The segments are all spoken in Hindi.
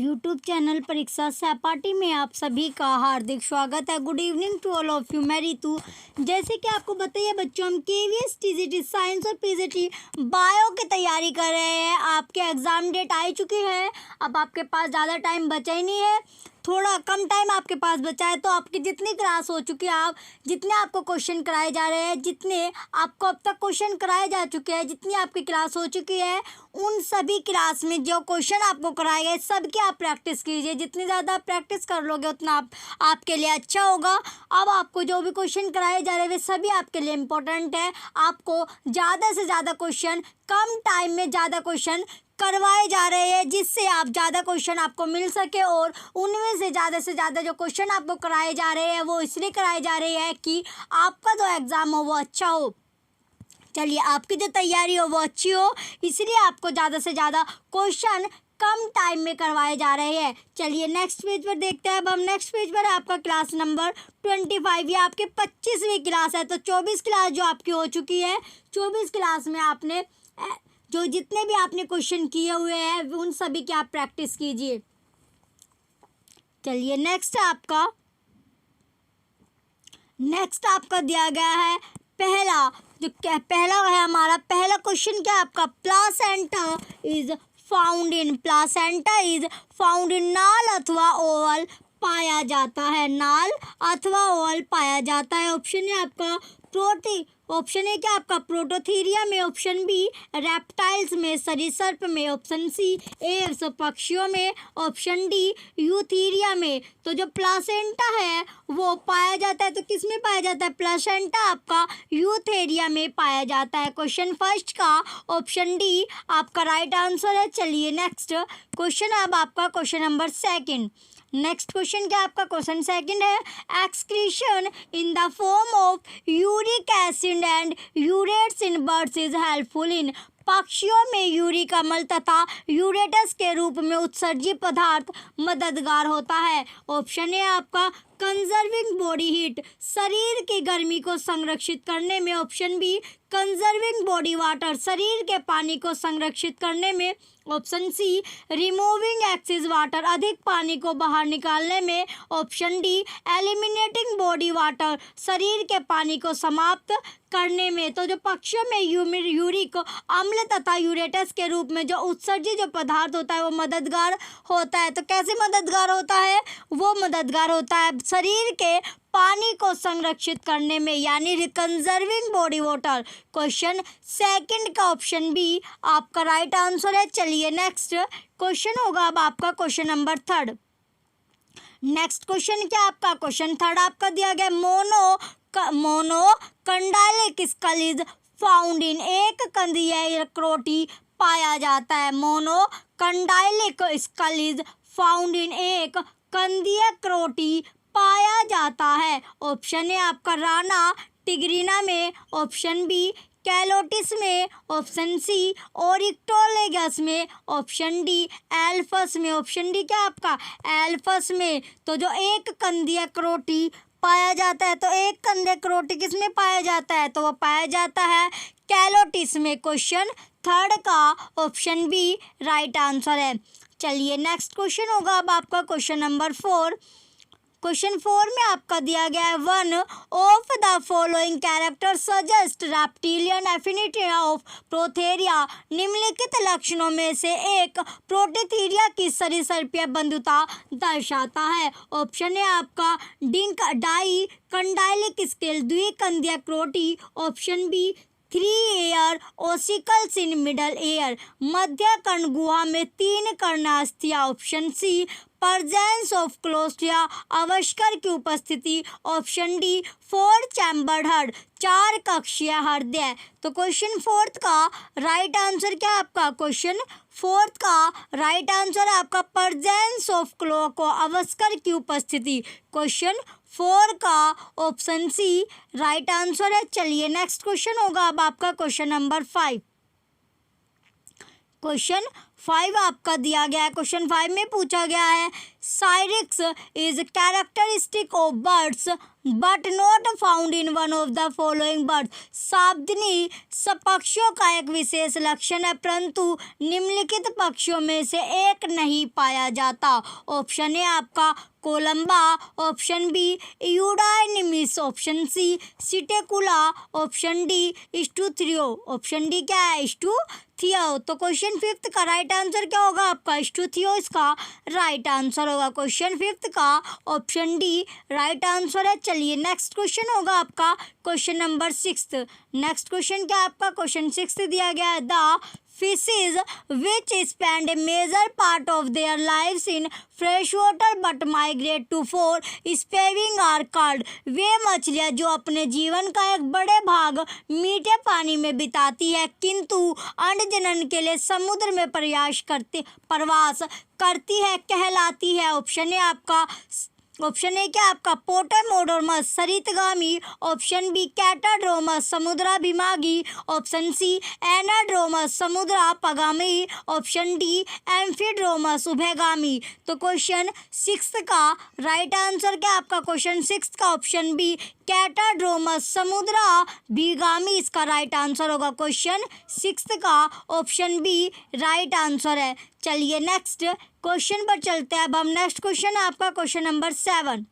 यूट्यूब चैनल परीक्षा सहपाठी में आप सभी का हार्दिक स्वागत है। Good evening to all of you. मैं रितु। जैसे कि आपको बताइए बच्चों, हम केवीएस टीजीटी साइंस और पीजीटी बायो की तैयारी कर रहे हैं। आपके एग्ज़ाम डेट आ चुकी है। अब आपके पास ज़्यादा टाइम बचा ही नहीं है, थोड़ा कम टाइम आपके पास बचा है। तो आपकी जितनी क्लास हो चुकी है, आप जितने आपको क्वेश्चन कराए जा रहे हैं, जितने आपको अब तक क्वेश्चन कराए जा चुके हैं, जितनी आपकी क्लास हो चुकी है, उन सभी क्लास में जो क्वेश्चन आपको कराए गए सब की आप प्रैक्टिस कीजिए। जितनी ज़्यादा आप प्रैक्टिस कर लोगे उतना आपके लिए अच्छा होगा। अब आपको जो भी क्वेश्चन कराए जा रहे हैं वे सभी आपके लिए इम्पोर्टेंट है। आपको ज़्यादा से ज़्यादा क्वेश्चन, कम टाइम में ज़्यादा क्वेश्चन करवाए जा रहे हैं, जिससे आप ज़्यादा क्वेश्चन आपको मिल सके। और उनमें से ज़्यादा जो क्वेश्चन आपको कराए जा रहे हैं वो इसलिए कराए जा रहे हैं कि आपका जो एग्ज़ाम हो वो अच्छा हो। चलिए, आपकी जो तैयारी हो वो अच्छी हो, इसलिए आपको ज़्यादा से ज़्यादा क्वेश्चन कम टाइम में करवाए जा रहे हैं। चलिए नेक्स्ट पेज पर देखते हैं। अब हम नेक्स्ट पेज पर आपका क्लास नंबर 25, ये आपके 25वीं क्लास है। तो 24 क्लास जो आपकी हो चुकी है, 24 क्लास में आपने जो जितने भी आपने क्वेश्चन किए हुए हैं उन सभी की आप प्रैक्टिस कीजिए। चलिए नेक्स्ट आपका दिया गया है पहला है हमारा पहला क्वेश्चन क्या आपका, प्लासेंटा इज फाउंड इन नाल अथवा ओवल पाया जाता है। नाल अथवा ओवल पाया जाता है। ऑप्शन है आपका ऑप्शन ए क्या आपका प्रोटोथीरिया में, ऑप्शन बी रेप्टाइल्स में, सरीसृप में, ऑप्शन सी एव्स पक्षियों में, ऑप्शन डी यूथीरिया में। तो जो प्लासेंटा है वो पाया जाता है, तो किस में पाया जाता है? प्लासेंटा आपका यूथेरिया में पाया जाता है। क्वेश्चन फर्स्ट का ऑप्शन डी आपका राइट आंसर है। चलिए नेक्स्ट क्वेश्चन, अब आपका question number second. Next question क्या आपका क्वेश्चन सेकंड है, excretion in the form of uric acid and urates in birds is helpful in. पक्षियों में यूरिक अम्ल तथा यूरेटस के रूप में उत्सर्जित पदार्थ मददगार होता है। ऑप्शन ए आपका कंजर्विंग बॉडी हीट, शरीर की गर्मी को संरक्षित करने में, option B conserving body water, शरीर के पानी को संरक्षित करने में, option C removing excess water, अधिक पानी को बाहर निकालने में, option D eliminating body water, शरीर के पानी को समाप्त करने में। तो जो पक्षियों में यूरिक अम्ल तथा यूरेटस के रूप में जो उत्सर्जित जो पदार्थ होता है वो मददगार होता है। तो कैसे मददगार होता है? वो मददगार होता है शरीर के पानी को संरक्षित करने में, यानी conserving body water. Question second का ऑप्शन बी आपका राइट आंसर है। चलिए नेक्स्ट क्वेश्चन होगा अब आपका question number third. Next question क्या आपका क्वेश्चन थर्ड आपका दिया गया, मोनोकंडाइलिक स्कल इज फाउंड इन, एक कंदीय क्रोटी पाया जाता है। मोनोकंडाइलिक स्कल इज फाउंड इन, एक कंदीय क्रोटी पाया जाता है। ऑप्शन है आपका राना टिग्रिना में, ऑप्शन बी कैलोटिस में, ऑप्शन सी ओरिक्टोलेगस में, ऑप्शन डी एल्फस में। ऑप्शन डी क्या आपका एल्फस में। तो जो एक कंदीय क्रोटी पाया जाता है, तो एक कंदीय क्रोटी किस में पाया जाता है? तो वो पाया जाता है कैलोटिस में। क्वेश्चन थर्ड का ऑप्शन बी राइट आंसर है। चलिए नेक्स्ट क्वेश्चन होगा अब आपका क्वेश्चन नंबर 4। क्वेश्चन 4 में आपका दिया गया है, one of the following character suggest reptilian affinity of Prototheria, निम्नलिखित लक्षणों में से एक प्रोटोथीरिया की सरीसृपीय बंधुता दर्शाता है। ऑप्शन है आपका डाई कंडाइलिक स्केल, द्विकंदीय क्रोटी, option B 3 ear ossicles in middle ear, मध्य कर्ण गुहा में 3 कर्णास्थियाँ, ऑप्शन सी परजेंस ऑफ क्लोस्ट्रिया, अवस्कर की उपस्थिति, ऑप्शन डी 4 चैम्बर्ड हार्ट, 4 कक्षीय हृदय। तो क्वेश्चन फोर्थ का राइट आंसर क्या आपका? क्वेश्चन फोर्थ का राइट आंसर है आपका परजेंस ऑफ क्लोको, अवस्कर की उपस्थिति। क्वेश्चन 4 का ऑप्शन सी राइट आंसर है। चलिए नेक्स्ट क्वेश्चन होगा अब आपका क्वेश्चन नंबर 5। क्वेश्चन 5 आपका दिया गया है। क्वेश्चन 5 में पूछा गया है syrinx is characteristic of birds but not found in one of the following birds. साबधानी पक्षियों का एक विशेष लक्षण है परंतु निम्नलिखित पक्षियों में से एक नहीं पाया जाता। ऑप्शन ए आपका Columba, option B Eudynamys, option C Psittacula, option D Struthio. Option D क्या है? स्टूथियो। तो क्वेश्चन फिफ्थ का राइट आंसर क्या होगा आपका? स्टूथियो इसका राइट आंसर होगा। क्वेश्चन फिफ्थ का ऑप्शन डी राइट आंसर है। चलिए नेक्स्ट क्वेश्चन होगा आपका question number sixth. Next question क्या आपका? क्वेश्चन सिक्स्थ दिया गया है the fishes which spend a major part of their lives in fresh water but migrate to for spawning are called। वे मछलियाँ जो अपने जीवन का एक बड़े भाग मीठे पानी में बिताती है किंतु अंड जनन के लिए समुद्र में प्रवास करती है कहलाती है। ऑप्शन ए क्या आपका पोटेमोडोर्मस सरितगामी, ऑप्शन बी कैटाड्रोमस समुद्राभिमागी, ऑप्शन सी एनाड्रोमस समुद्रापगामी, ऑप्शन डी एम्फीड्रोमस उभयगामी। तो क्वेश्चन सिक्स का राइट आंसर क्या आपका? क्वेश्चन सिक्स का ऑप्शन बी कैटाड्रोमस समुद्राभिगामी इसका राइट आंसर होगा। क्वेश्चन सिक्स का ऑप्शन बी राइट आंसर है। चलिए नेक्स्ट क्वेश्चन पर चलते हैं। अब हम नेक्स्ट क्वेश्चन आपका क्वेश्चन नंबर 7।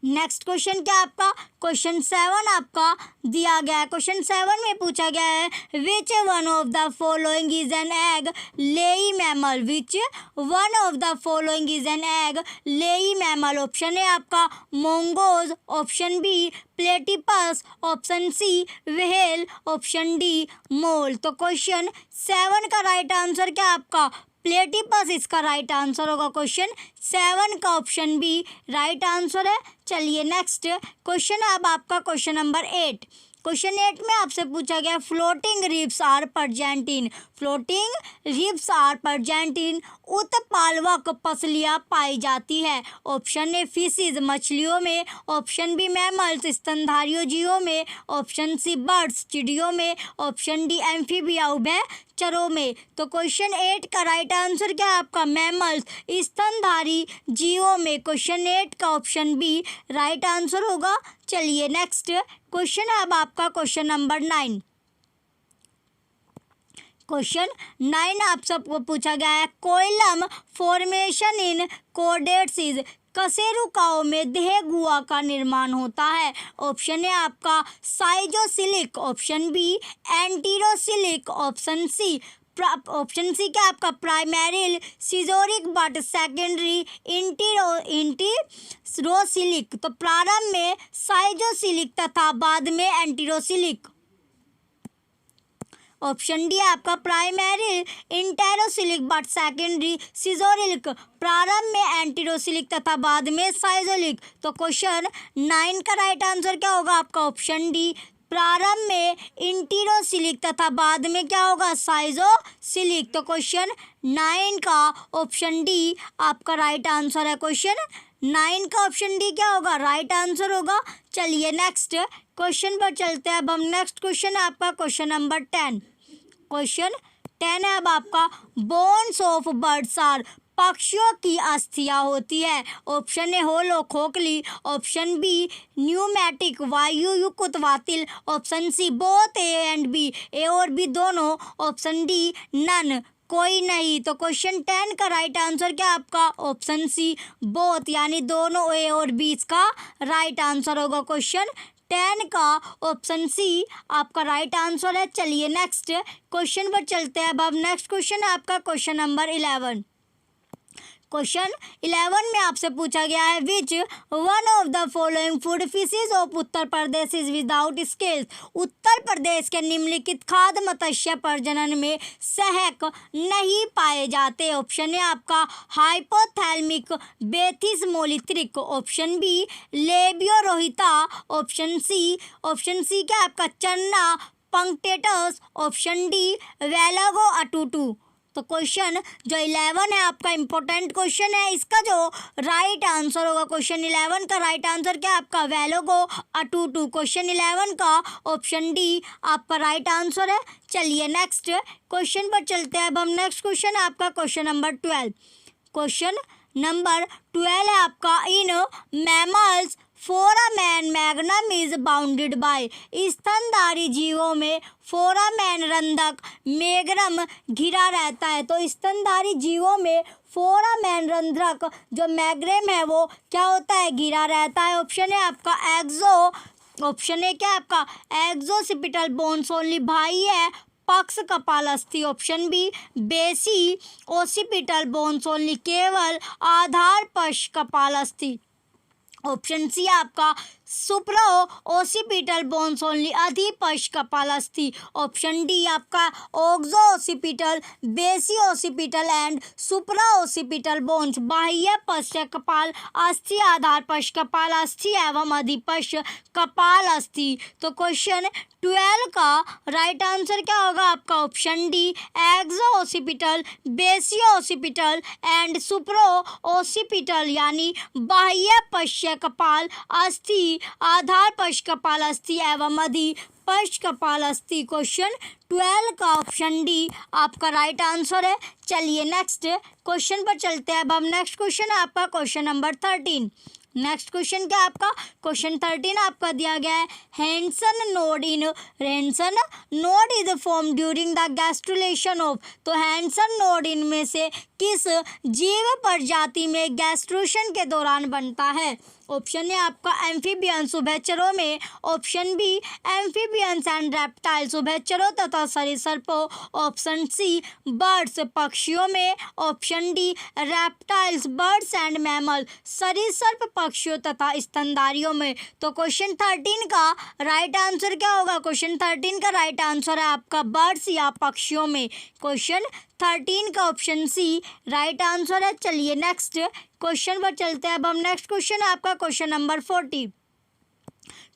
नेक्स्ट क्वेश्चन क्या आपका? क्वेश्चन 7 आपका दिया गया है। क्वेश्चन 7 में पूछा गया है which one of the following is an egg lay mammal. Which one of the following is an egg lay mammal. Option A आपका mongoose, option B platypus, option C whale, option D mole. तो क्वेश्चन 7 का राइट आंसर क्या आपका? प्लेटिपस इसका राइट आंसर होगा। क्वेश्चन 7 का ऑप्शन बी राइट आंसर है। चलिए नेक्स्ट क्वेश्चन अब आपका क्वेश्चन नंबर 8। क्वेश्चन 8 में आपसे पूछा गया floating ribs are present in. Floating ribs are present in उत्प्लावक पसलियाँ पाई जाती है। ऑप्शन ए फिशेज मछलियों में, ऑप्शन बी मैमल्स स्तनधारियों जीवों में, ऑप्शन सी बर्ड्स चिड़ियों में, ऑप्शन डी एम्फीबिया उभयचरों में। तो क्वेश्चन 8 का राइट आंसर क्या है आपका? मैमल्स स्तनधारी जीवों में। क्वेश्चन 8 का ऑप्शन बी राइट आंसर होगा। चलिए नेक्स्ट क्वेश्चन अब आपका क्वेश्चन नंबर 9। क्वेश्चन 9 आप सबको पूछा गया है कोइलम फॉर्मेशन इन कोडेट्स इज। कशेरुकाओं में देह गुहा का निर्माण होता है। ऑप्शन ए आपका साइजोसिलिक, ऑप्शन बी एंटीरोसिलिक, ऑप्शन सी क्या आपका प्राइमरी सिजोरिक बट सेकेंडरी इंटीरोसिलिक। तो प्रारंभ में साइजोसिलिक तथा बाद में एंटीरोसिलिक। ऑप्शन डी आपका प्राइमरी इंटेरोसिलिक बट सेकेंडरी सिजोरिक, प्रारंभ में एंटीरोसिलिक तथा बाद में साइजोलिक। तो क्वेश्चन 9 का राइट आंसर क्या होगा आपका? ऑप्शन डी प्रारंभ में इंटीरोसिलिक तथा बाद में क्या होगा? साइजोसिलिक। तो क्वेश्चन 9 का ऑप्शन डी आपका राइट आंसर है। क्वेश्चन 9 का ऑप्शन डी क्या होगा? राइट आंसर होगा। चलिए नेक्स्ट क्वेश्चन पर चलते हैं। अब हम नेक्स्ट क्वेश्चन है आपका क्वेश्चन नंबर 10। क्वेश्चन 10 है अब आपका बोन्स ऑफ बर्ड्स आर। पक्षियों की अस्थियां होती है। ऑप्शन ए होलो खोखली, ऑप्शन बी न्यूमेटिक वायु युक्त वातिल, option C both A and B A और बी दोनों, ऑप्शन डी नन कोई नहीं। तो क्वेश्चन 10 का राइट आंसर क्या आपका? ऑप्शन सी बोथ यानी दोनों ए और बी इसका राइट आंसर होगा। क्वेश्चन 10 का ऑप्शन सी आपका राइट आंसर है। चलिए नेक्स्ट क्वेश्चन पर चलते हैं। अब नेक्स्ट क्वेश्चन है आपका क्वेश्चन नंबर 11। क्वेश्चन 11 में आपसे पूछा गया है which one of the following food fishes of Uttar Pradesh is without scales. Uttar Pradesh के निम्नलिखित खाद्य मत्स्य प्रजनन में सहायक नहीं पाए जाते। ऑप्शन ए आपका हाइपोथैलमिक बेथिस मोलित्रिक, ऑप्शन बी लेबियोरोहिता, ऑप्शन सी क्या आपका चन्ना पंक्टेटस, ऑप्शन डी वेलागो अटूटू। तो क्वेश्चन जो 11 है आपका इम्पोर्टेंट क्वेश्चन है। इसका जो राइट आंसर होगा क्वेश्चन 11 का राइट आंसर क्या आपका? वेलोगो अटूटू। क्वेश्चन 11 का ऑप्शन डी आपका राइट आंसर है। चलिए नेक्स्ट क्वेश्चन पर चलते हैं। अब हम नेक्स्ट क्वेश्चन आपका क्वेश्चन नंबर 12। क्वेश्चन नंबर 12 है आपका in mammals foramen magnum is bounded by. स्तनधारी जीवों में फोरामेन रंध्रक मैग्नम घिरा रहता है। तो स्तनधारी जीवों में फोरामेन रंध्रक जो मैग्नम है वो क्या होता है, घिरा रहता है। ऑप्शन है आपका ऑप्शन ए क्या है आपका एक्सोसिपिटल बोन्स ओनली, भाई है पक्ष कपाल अस्थि। ऑप्शन बी बेसी ओसिपिटल बोन्स ओनली, केवल आधार पक्ष कपाल अस्थि। ऑप्शन सी आपका सुप्रो ओसिपिटल बोन्स ओनली, अधिपक्ष कपाल अस्थि। ऑप्शन डी आपका ओक्सो ओसिपिटल, बेसी occipital and supra occipital bones, बाह्य पक्ष कपाल अस्थि, आधार पक्ष कपाल अस्थि एवं अधिपक्ष कपाल अस्थि। तो क्वेश्चन 12 का राइट आंसर क्या होगा आपका ऑप्शन डी एक्सो ओसिपिटल, बेसी ओसिपिटल एंड सुप्रो ओसिपिटल, यानी बाह्य पक्ष कपाल अस्थि, आधार पक्ष कपाल अस्थि एवं अधिपक्ष कपाल अस्थि। क्वेश्चन 12 का ऑप्शन डी आपका राइट आंसर है। चलिए नेक्स्ट क्वेश्चन पर चलते हैं। अब हम नेक्स्ट क्वेश्चन है आपका क्वेश्चन नंबर 13। नेक्स्ट क्वेश्चन क्या आपका क्वेश्चन 13 आपका दिया गया है Hensen node is form during the gastrulation of. तो हैंसन नोड इनमें से किस जीव प्रजाति में गैस्ट्रेशन के दौरान बनता है। ऑप्शन है आपका एम्फीबियंस उभयचरों में, option B amphibians and reptiles उभयचरों तथा सरीसृपों, ऑप्शन सी बर्ड्स पक्षियों में, option D reptiles birds and mammal सरीसृप पक्षियों तथा स्तनधारियों में। तो क्वेश्चन 13 का राइट आंसर क्या होगा, क्वेश्चन 13 का राइट आंसर है आपका बर्ड्स या पक्षियों में। क्वेश्चन 13 का ऑप्शन सी राइट आंसर है। चलिए नेक्स्ट क्वेश्चन पर चलते हैं। अब हम नेक्स्ट क्वेश्चन है आपका क्वेश्चन नंबर 40।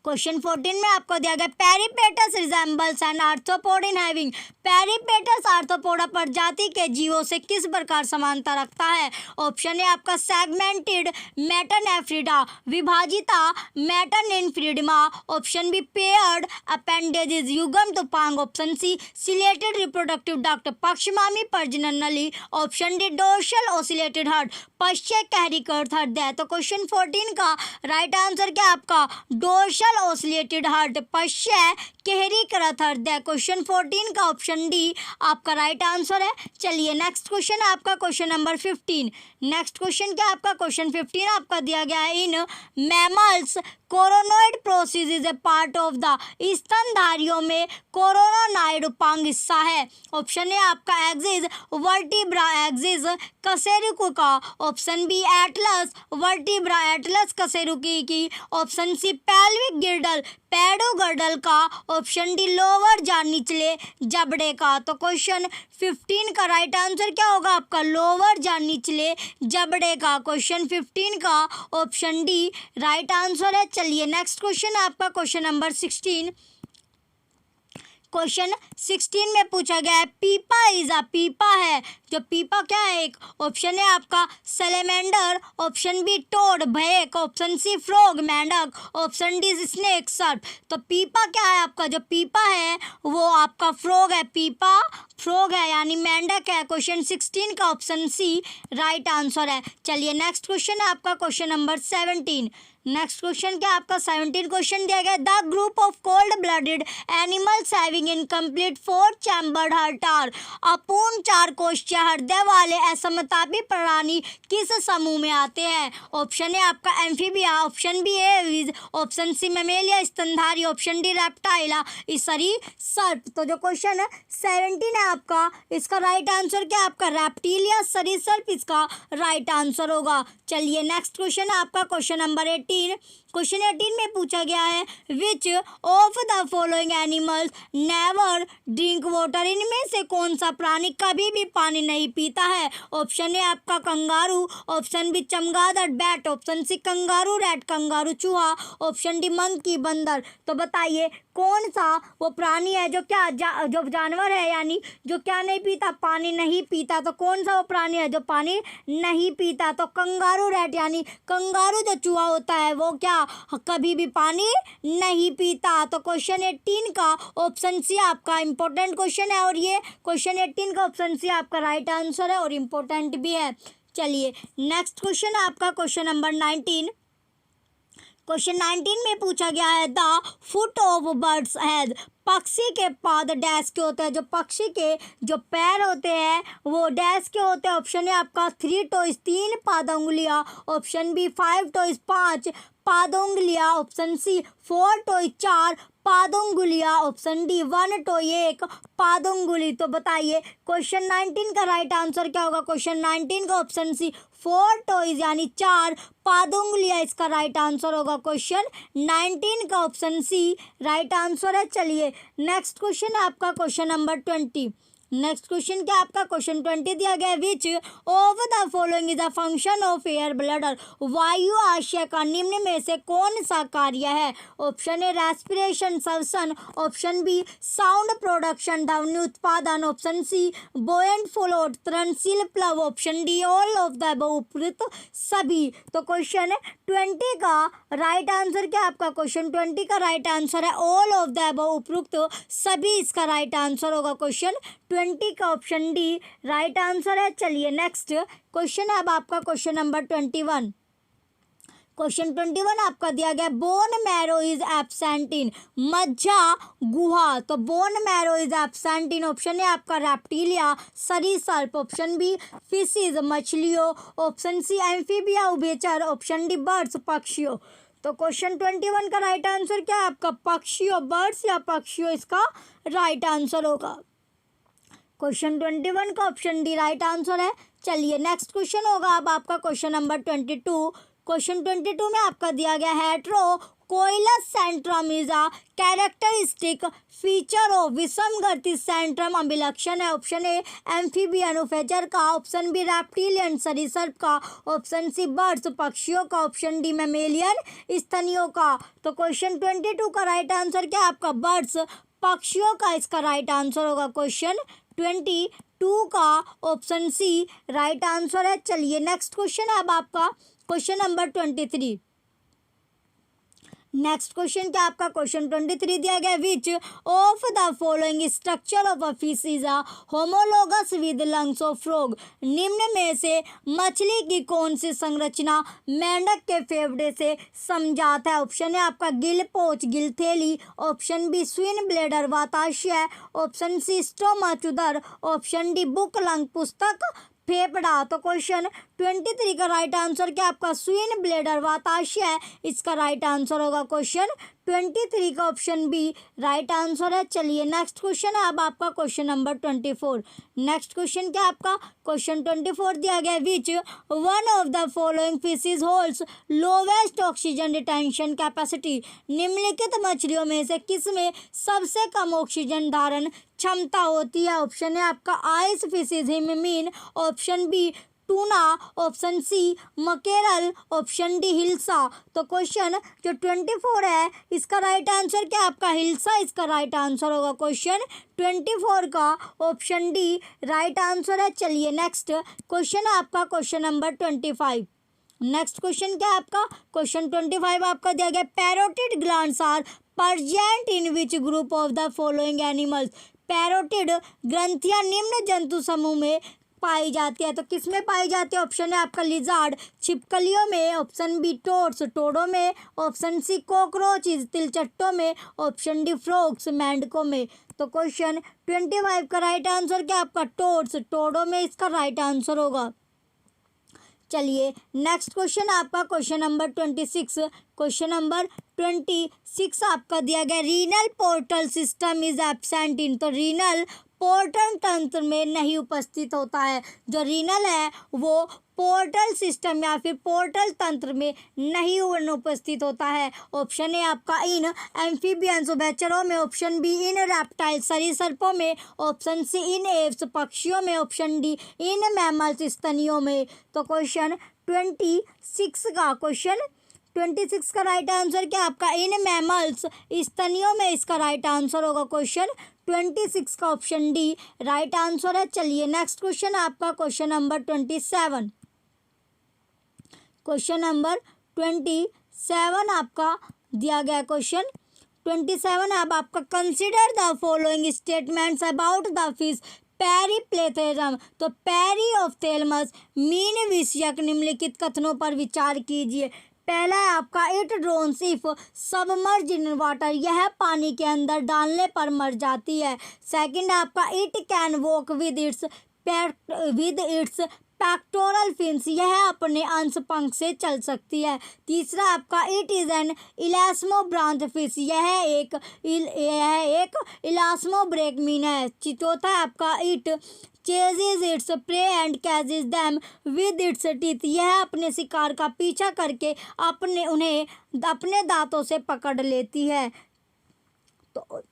क्वेश्चन 14 में आपको दिया गया Peripatus resembles an arthropod in having. Peripatus Arthropoda प्रजाति के जीवों से किस प्रकार समानता रखता है। ऑप्शन है आपका सेगमेंटेड मेटानेफ्रिडा, विभाजिता मेटानेफ्रिडमा, ऑप्शन बी पेयर्ड अपेंडेजेस युग्म तुपांग, option C ciliated reproductive duct पक्षमामी प्रजनन नली, option D dorsal oscillated heart पश्चैक कैरिकर्ड हर्ट है। तो क्वेश्चन 14 का राइट आंसर क्या आपका डोर्सल ओसिलेटेड हर्ट पश्चैक कैरिकर्ड हर्ट है। क्वेश्चन 14 का ऑप्शन डी आपका राइट आंसर है। चलिए नेक्स्ट क्वेश्चन है आपका क्वेश्चन नंबर 15। नेक्स्ट क्वेश्चन क्या आपका क्वेश्चन 15 आपका दिया गया है in mammals coronoid process is a part of the. स्तनधारियों में कोरोनोइड उपांग हिस्सा है। ऑप्शन है आपका एक्सिस वर्टिब्रा एक्सिस कशेरुकी, option B atlas vertebra atlas कशेरुकी की, ऑप्शन सी पेल्विक गिर्डल पैडो गर्डल का, ऑप्शन डी लोअर या निचले जबड़े का। तो क्वेश्चन 15 का राइट आंसर क्या होगा आपका लोअर या निचले जबड़े का। क्वेश्चन 15 का ऑप्शन डी राइट आंसर है। चलिए नेक्स्ट क्वेश्चन आपका क्वेश्चन नंबर 16। क्वेश्चन 16 में पूछा गया है पीपा इज अ, पीपा है जो पीपा क्या है एक, ऑप्शन है आपका सैलेमेंडर, ऑप्शन बी टोड भेक, ऑप्शन सी फ्रॉग मेंढक, ऑप्शन डी स्नेक सर्प। तो पीपा क्या है आपका जो पीपा है वो आपका फ्रॉग है, पीपा फ्रॉग है यानी मेंढक है। क्वेश्चन 16 का ऑप्शन सी राइट आंसर है। चलिए नेक्स्ट क्वेश्चन है आपका क्वेश्चन नंबर 17। नेक्स्ट क्वेश्चन क्या आपका 17 क्वेश्चन दिया गया the group of cold blooded animals having incomplete 4 chambered heart are. अपूर्ण 4 कोशिका हृदय वाले असमतापी प्राणी किस समूह में आते हैं। ऑप्शन है आपका amphibia, option B aves, option C mammalia स्तनधारी, ऑप्शन डी रेप्टाइला सरीसृप। तो जो क्वेश्चन 17 है आपका इसका राइट आंसर क्या आपका रेप्टिलिया सरीसृप इसका राइट आंसर होगा। चलिए नेक्स्ट क्वेश्चन है आपका क्वेश्चन नंबर 18। क्वेश्चन 18 में पूछा गया है विच of the following animals never drink water. इनमें से कौन सा प्राणी कभी भी पानी नहीं पीता है। ऑप्शन है आपका कंगारू, ऑप्शन बी चमगादड़ bat, option C kangaroo rat kangaroo चूहा, ऑप्शन डी मंकी बंदर। तो बताइए कौन सा वो प्राणी है जो क्या जो जानवर है यानी जो क्या नहीं पीता, पानी नहीं पीता। तो कौन सा वो प्राणी है जो पानी नहीं पीता। तो कंगारू रैट यानी कंगारू जो चूहा होता है वो क्या कभी भी पानी नहीं पीता। तो क्वेश्चन 18 का ऑप्शन सी आपका इंपॉर्टेंट क्वेश्चन है और ये क्वेश्चन 18 का ऑप्शन सी आपका राइट आंसर है और इम्पोर्टेंट भी है। चलिए नेक्स्ट क्वेश्चन आपका क्वेश्चन नंबर 19। क्वेश्चन 19 में पूछा गया है the foot of birds head, पक्षी के पाद डैश के होते हैं। जो पक्षी के जो पैर होते हैं वो डैश के होते हैं। ऑप्शन है आपका 3 टोइज 3 पाद उंगलियां, ऑप्शन बी 5 टोइज 5 पाद उंगलियां, ऑप्शन सी 4 टोइज 4 पाद उंगलियां, ऑप्शन डी 1 टोई 1 पाद उंगली। तो बताइए क्वेश्चन 19 का राइट आंसर क्या होगा। क्वेश्चन 19 का ऑप्शन सी 4 टोइज यानी 4 पाद उंगलियां इसका राइट आंसर होगा। क्वेश्चन 19 का ऑप्शन सी राइट आंसर है। चलिए नेक्स्ट क्वेश्चन है आपका क्वेश्चन नंबर 20। नेक्स्ट क्वेश्चन क्या आपका क्वेश्चन 20 दिया गया है विच of the following is a function of air bladder, वायु आशय का निम्न में से कौन सा कार्य है। ऑप्शन ए रेस्पिरेशन श्वसन, ऑप्शन बी साउंड प्रोडक्शन ध्वनि उत्पादन, ऑप्शन सी बोएंट फ्लोट त्रणशील प्लव, option D all of the above उपरोक्त सभी। तो क्वेश्चन 20 का राइट आंसर क्या आपका क्वेश्चन 20 का राइट आंसर है ऑल ऑफ द अबव उपरोक्त सभी इसका राइट आंसर होगा। क्वेश्चन 20 का ऑप्शन डी राइट आंसर है। चलिए नेक्स्ट क्वेश्चन है अब आपका क्वेश्चन नंबर 21। क्वेश्चन 21 आपका दिया गया बोन मैरो इज एब्सेंट इन, मज्जा गुहा। तो bone marrow is absent in option है आपका रेप्टिलिया सरीसृप, ऑप्शन बी फिशिज मछलियों, ऑप्शन सी एम्फीबिया उभयचर, ऑप्शन डी बर्ड्स पक्षियों। तो क्वेश्चन 21 का राइट आंसर क्या है आपका पक्षियों, बर्ड्स या पक्षियों इसका राइट आंसर होगा। क्वेश्चन 21 का ऑप्शन डी राइट आंसर है। चलिए नेक्स्ट क्वेश्चन होगा अब आपका क्वेश्चन नंबर 22। क्वेश्चन 22 में आपका दिया गया heterocoelous centrum is a characteristic feature of विषमगति सेंट्रम अभिलक्षण है। ऑप्शन ए एम्फीबियन उभयचर का, ऑप्शन बी रेप्टिलियन सरीसृप का, ऑप्शन सी बर्ड्स पक्षियों का, ऑप्शन डी मैमेलियन स्तनियों का। तो क्वेश्चन 22 का राइट आंसर क्या आपका बर्ड्स पक्षियों का इसका राइट आंसर होगा। क्वेश्चन 22 का ऑप्शन सी राइट आंसर है। चलिए नेक्स्ट क्वेश्चन है अब आपका क्वेश्चन नंबर 23। नेक्स्ट क्वेश्चन क्या आपका क्वेश्चन 23 दिया गया which of the following structure of a fish is a homologous with lungs of frog, निम्न में से मछली की कौन सी संरचना मेंढक के फेफड़े से समझाता है। ऑप्शन है आपका गिल पोच गिलथेली, ऑप्शन बी स्विन ब्लेडर वाताशय, ऑप्शन सी स्टोमा चुदर, ऑप्शन डी बुक लंग पुस्तक फेफड़ा। तो क्वेश्चन 23 का राइट आंसर क्या आपका स्विन ब्लेडर वाताशय इसका राइट आंसर होगा। क्वेश्चन 23 का ऑप्शन बी राइट आंसर है। चलिए नेक्स्ट क्वेश्चन है अब आपका क्वेश्चन नंबर 24। नेक्स्ट क्वेश्चन क्या आपका क्वेश्चन 24 दिया गया which one of the following fishes holds lowest oxygen retention capacity, निम्नलिखित मछलियों में से किस में सबसे कम ऑक्सीजन धारण क्षमता होती है। ऑप्शन है आपका आइस फिशेज हिममीन, option B tuna, option C mackerel, option D hilsa. तो क्वेश्चन जो 24 है इसका राइट आंसर क्या आपका हिल्सा इसका राइट आंसर होगा। क्वेश्चन 24 का ऑप्शन डी राइट आंसर है। चलिए नेक्स्ट क्वेश्चन है आपका क्वेश्चन नंबर 25। नेक्स्ट क्वेश्चन क्या है आपका क्वेश्चन 25 आपका दिया गया parotid glands are present in which group of the following animals, parotid ग्रंथियां निम्न जंतु समूह में पाई जाती है। तो किस में पाई जाती है। ऑप्शन है आपका लिजार्ड छिपकलियों में, ऑप्शन बी टोड्स टोडों में, ऑप्शन सी कॉकरोच तिलचट्टों में, ऑप्शन डी फ्रॉग्स मेंढकों में। तो क्वेश्चन 25 का राइट आंसर क्या आपका टोड्स टोडों में इसका राइट आंसर होगा। चलिए नेक्स्ट क्वेश्चन आपका क्वेश्चन नंबर 26। क्वेश्चन नंबर 26 आपका दिया गया renal portal system is absent इन, तो रीनल पोर्टल तंत्र में नहीं उपस्थित होता है। जो रीनल है वो पोर्टल सिस्टम या फिर पोर्टल तंत्र में नहीं उपस्थित होता है। ऑप्शन है आपका इन एम्फीबियंस उभयचरों में, ऑप्शन बी इन रेप्टाइल सरीसृपों में, ऑप्शन सी इन एव्स पक्षियों में, ऑप्शन डी इन मैमल्स स्तनियों में। तो क्वेश्चन 26 का राइट आंसर क्या आपका इन मैमल्स स्तनियों में इसका राइट आंसर होगा। क्वेश्चन 26 का ऑप्शन डी राइट आंसर है। चलिए नेक्स्ट क्वेश्चन आपका क्वेश्चन नंबर 27। क्वेश्चन नंबर 27 आपका दिया गया क्वेश्चन 27 अब आपका consider the following statements about the fish periophthalmus. तो पेरी ऑफ थैलमस मीन विषयक निम्नलिखित कथनों पर विचार कीजिए। पहला है आपका it drones if submerge in water, यह पानी के अंदर डालने पर मर जाती है। सेकंड है आपका it can walk with its pectoral fins, यह अपने अंश पंख से चल सकती है। तीसरा आपका it is an elasmobranch fish, यह एक इलास्मोब्रेक मीन है। चौथा है आपका it chases its prey and catches them with its teeth, यह अपने शिकार का पीछा करके उन्हें अपने दांतों से पकड़ लेती है। तो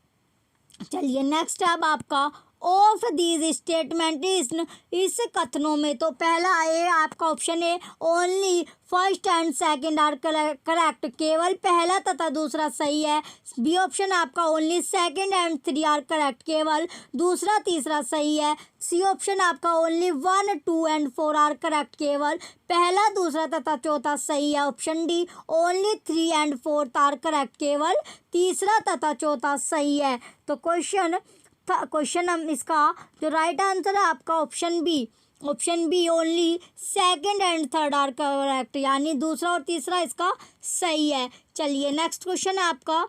चलिए नेक्स्ट अब आपका ऑफ दीज स्टेटमेंट इस कथनों में, तो पहला ए आपका option A only first and second are correct, केवल पहला तथा दूसरा सही है। बी ऑप्शन आपका only second and three are correct, केवल दूसरा तीसरा सही है। सी ऑप्शन आपका ओनली 1, 2 एंड 4 आर करेक्ट, केवल पहला दूसरा तथा चौथा सही है। Option D only 3 and 4 are correct, केवल तीसरा तथा चौथा सही है। तो क्वेश्चन हम इसका जो राइट आंसर है आपका option B only second and third are correct, यानी दूसरा और तीसरा इसका सही है। चलिए नेक्स्ट क्वेश्चन है आपका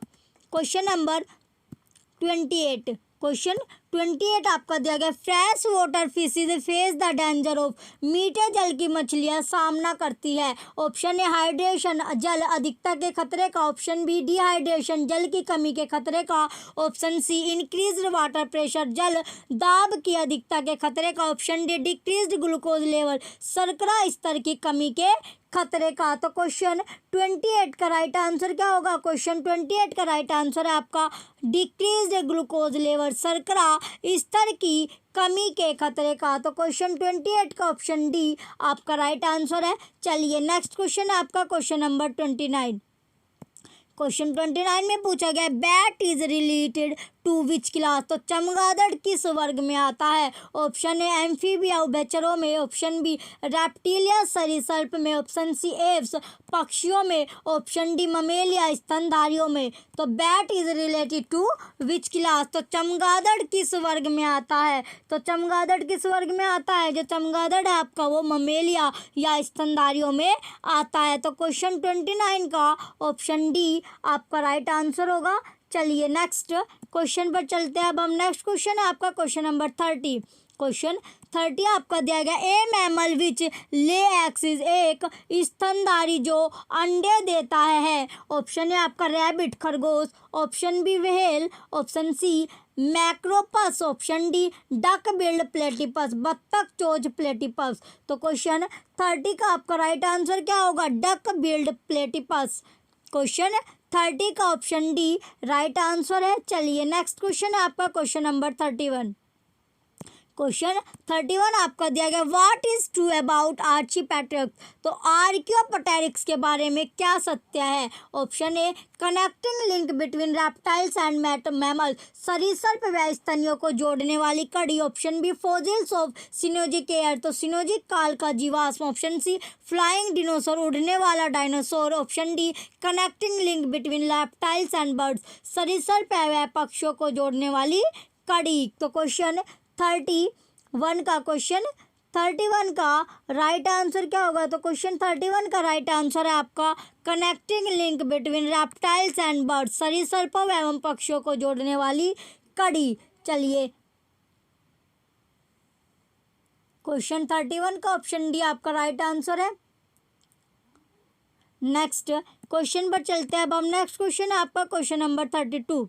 क्वेश्चन नंबर 28। क्वेश्चन 28 आपका दिया गया fresh water fishes face the danger of, मीठे जल की मछलियां सामना करती है। ऑप्शन ए हाइड्रेशन, जल अधिकता के खतरे का। ऑप्शन बी डिहाइड्रेशन, जल की कमी के खतरे का। Option C increased water pressure, जल दाब की अधिकता के खतरे का। Option D decreased glucose level, शर्करा स्तर की कमी के खतरे का। तो क्वेश्चन 28 का राइट आंसर क्या होगा? क्वेश्चन 28 का राइट आंसर है आपका डिक्रीज्ड ग्लूकोज लेवल, शर्करा स्तर की कमी के खतरे का। तो क्वेश्चन 28 का ऑप्शन डी आपका राइट आंसर है। चलिए नेक्स्ट क्वेश्चन है आपका क्वेश्चन नंबर 29। क्वेश्चन 29 में पूछा गया bat is related to which class, तो चमगादड़ किस वर्ग में आता है? ऑप्शन ए एम्फीबिया उभयचरों में। ऑप्शन बी रेप्टिलिया सरीसृप में। ऑप्शन सी एव्स पक्षियों में। ऑप्शन डी ममेलिया स्तनधारियों में। तो bat is related to which class, तो चमगादड़ किस वर्ग में आता है? तो चमगादड़ किस वर्ग में आता है? जो चमगादड़ है आपका वो ममेलिया या स्तनधारियों में आता है। तो क्वेश्चन 29 का ऑप्शन डी आपका राइट आंसर होगा। चलिए नेक्स्ट क्वेश्चन पर चलते हैं। अब हम नेक्स्ट क्वेश्चन है आपका क्वेश्चन नंबर 30। क्वेश्चन 30 आपका दिया गया ए mammal which lay eggs is, एक स्तनधारी जो अंडे देता है। ऑप्शन है आपका रैबिट खरगोश। Option B whale. Option C macropus. Option D duck billed platypus, बत्तख चोच प्लेटिपस। तो क्वेश्चन 30 का आपका राइट आंसर क्या होगा? Duck billed platypus. क्वेश्चन 30 का ऑप्शन डी राइट आंसर है। चलिए नेक्स्ट क्वेश्चन है आपका क्वेश्चन नंबर 31। क्वेश्चन 31 आपका दिया गया what is true about Archaeopteryx, तो आर्कियोपटेरिक्स के बारे में क्या सत्य है? Option A connecting link between reptiles and mammal, सरीसृप व स्तनियों को जोड़ने वाली कड़ी। Option B fossils of Cenozoic era, तो सिनोजिक काल का जीवाश्म। ऑप्शन सी फ्लाइंग डिनोसर, उड़ने वाला dinosaur. Option D connecting link between reptiles and birds, सरीसृप व पक्षियों को जोड़ने वाली कड़ी। तो क्वेश्चन 31 का राइट आंसर क्या होगा? तो क्वेश्चन 31 का राइट आंसर है आपका connecting link between reptiles and birds, सरीसृपों एवं पक्षियों को जोड़ने वाली कड़ी। चलिए क्वेश्चन 31 का ऑप्शन डी आपका राइट आंसर है। नेक्स्ट क्वेश्चन पर चलते हैं। अब हम नेक्स्ट क्वेश्चन है आपका क्वेश्चन नंबर 32।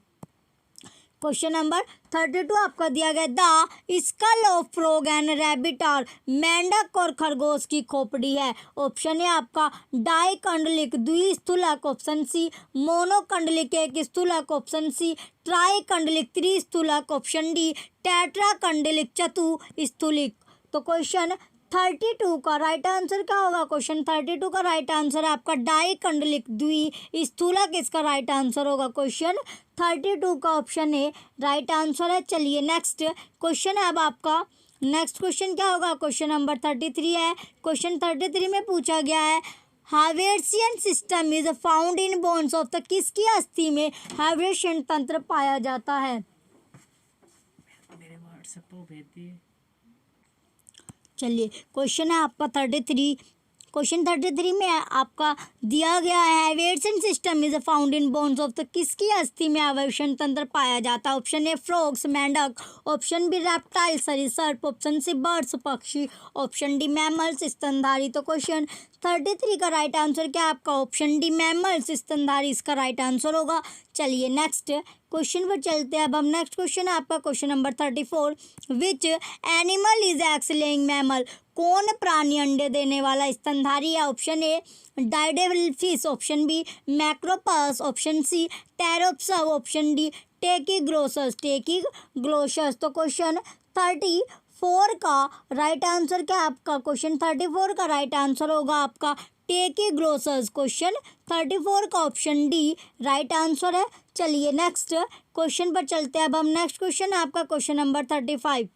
क्वेश्चन नंबर 32 आपका दिया गया the skull of frog and rabbit are, मेंढक और खरगोश की खोपड़ी है। ऑप्शन है आपका डाइकंडलिक द्विस्थूलक। ऑप्शन सी मोनोकंडलिक एक स्थूलक। ऑप्शन सी ट्राइकंडलिक त्रिस्थूलक। ऑप्शन डी टेट्राकंडलिक चतुस्थूलिक। तो क्वेश्चन 32 का राइट आंसर क्या होगा? क्वेश्चन 32 का राइट आंसर है आपका डाइकंडलिक द्विस्थूलक, इसका राइट आंसर होगा। क्वेश्चन 32 का ऑप्शन ए राइट आंसर है। चलिए नेक्स्ट क्वेश्चन है अब आपका नेक्स्ट क्वेश्चन क्या होगा? क्वेश्चन नंबर 33 है। क्वेश्चन 33 में पूछा गया है Haversian system is found in bones of, तो किसकी अस्थि में हाइब्रेशियन तंत्र पाया जाता है? व्हाट्सएप पर भेज दिए। चलिए क्वेश्चन है आपका 33। क्वेश्चन 33 में आपका दिया गया है Haversian system is found in bones of, तो किसकी अस्थि में आवर्षण तंत्र पाया जाता है? ऑप्शन ए फ्रॉग्स मेंढक, ऑप्शन बी रेप्टाइल सरीसृप, ऑप्शन सी बर्ड्स पक्षी, ऑप्शन डी मैमल्स स्तनधारी। तो क्वेश्चन 33 का राइट आंसर क्या है आपका? ऑप्शन डी मैमल्स स्तनधारी इसका राइट आंसर होगा। चलिए नेक्स्ट क्वेश्चन पर चलते हैं। अब हम नेक्स्ट क्वेश्चन है आपका question number 34। Which animal is eggs laying mammal, कौन प्राणी अंडे देने वाला स्तनधारी है? Option A Didelphis, option B Macropus, option C Pteropus, option D Tachyglossus. तो क्वेश्चन 34 का राइट आंसर क्या है आपका? क्वेश्चन 34 का राइट आंसर होगा आपका टेकीग्लोसस। क्वेश्चन 34 का ऑप्शन डी राइट आंसर है। चलिए नेक्स्ट क्वेश्चन पर चलते हैं। अब हम नेक्स्ट क्वेश्चन है आपका क्वेश्चन नंबर 35।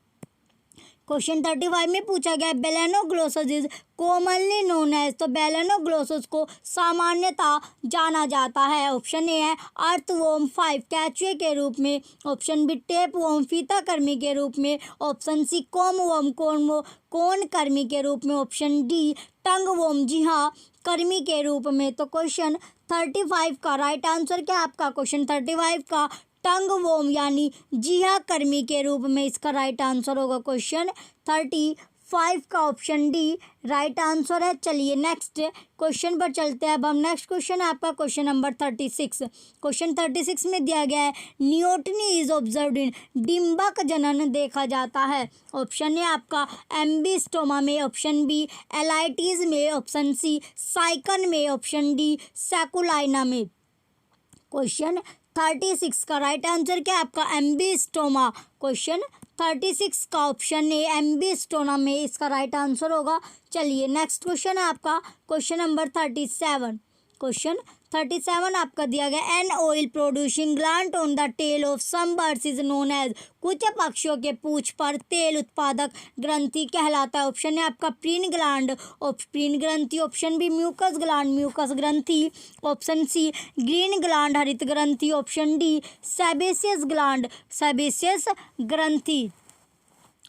क्वेश्चन 35 में पूछा गया Balanoglossus is commonly known as, तो बेलेनोग्लोसस को सामान्यतः जाना जाता है। ऑप्शन ए है अर्थवॉर्म 5 कैचुए के रूप में, ऑप्शन बी टेपवॉर्म फीताकृमि के रूप में, ऑप्शन सी कॉर्मवॉर्म कौन कर्मी के रूप में, ऑप्शन डी टंगवॉर्म जी हाँ कर्मी के रूप में। तो क्वेश्चन 35 का राइट आंसर क्या है आपका? क्वेश्चन 35 का टंगवॉर्म यानी जिहा कर्मी के रूप में इसका राइट आंसर होगा। क्वेश्चन 35 का ऑप्शन डी राइट आंसर है। चलिए नेक्स्ट क्वेश्चन पर चलते हैं। अब हम नेक्स्ट क्वेश्चन है आपका क्वेश्चन नंबर 36। क्वेश्चन 36 में दिया गया है नियोटनी इज ऑब्जर्व्ड इन, डिम्बक जनन देखा जाता है। ऑप्शन ए आपका एम्बिस्टोमा में, ऑप्शन बी एलाइटिस में, ऑप्शन सी साइकन में, ऑप्शन डी सैकुलाइना में। क्वेश्चन 36 का राइट आंसर क्या है आपका? एम्बिस्टोमा। क्वेश्चन 36 का ऑप्शन ए एम्बिस्टोमा में इसका राइट आंसर होगा। चलिए नेक्स्ट क्वेश्चन है आपका क्वेश्चन नंबर 37। क्वेश्चन 37 आपका दिया गया an oil producing gland on the tail of some birds is known as, कुछ पक्षियों के पूंछ पर तेल उत्पादक ग्रंथि कहलाता है। ऑप्शन है आपका प्रीन ग्लैंड, प्रीन ग्रंथि, option B mucus gland mucus ग्रंथि, ऑप्शन सी ग्रीन ग्लैंड हरित ग्रंथि, option D sebaceous gland sebaceous ग्रंथि।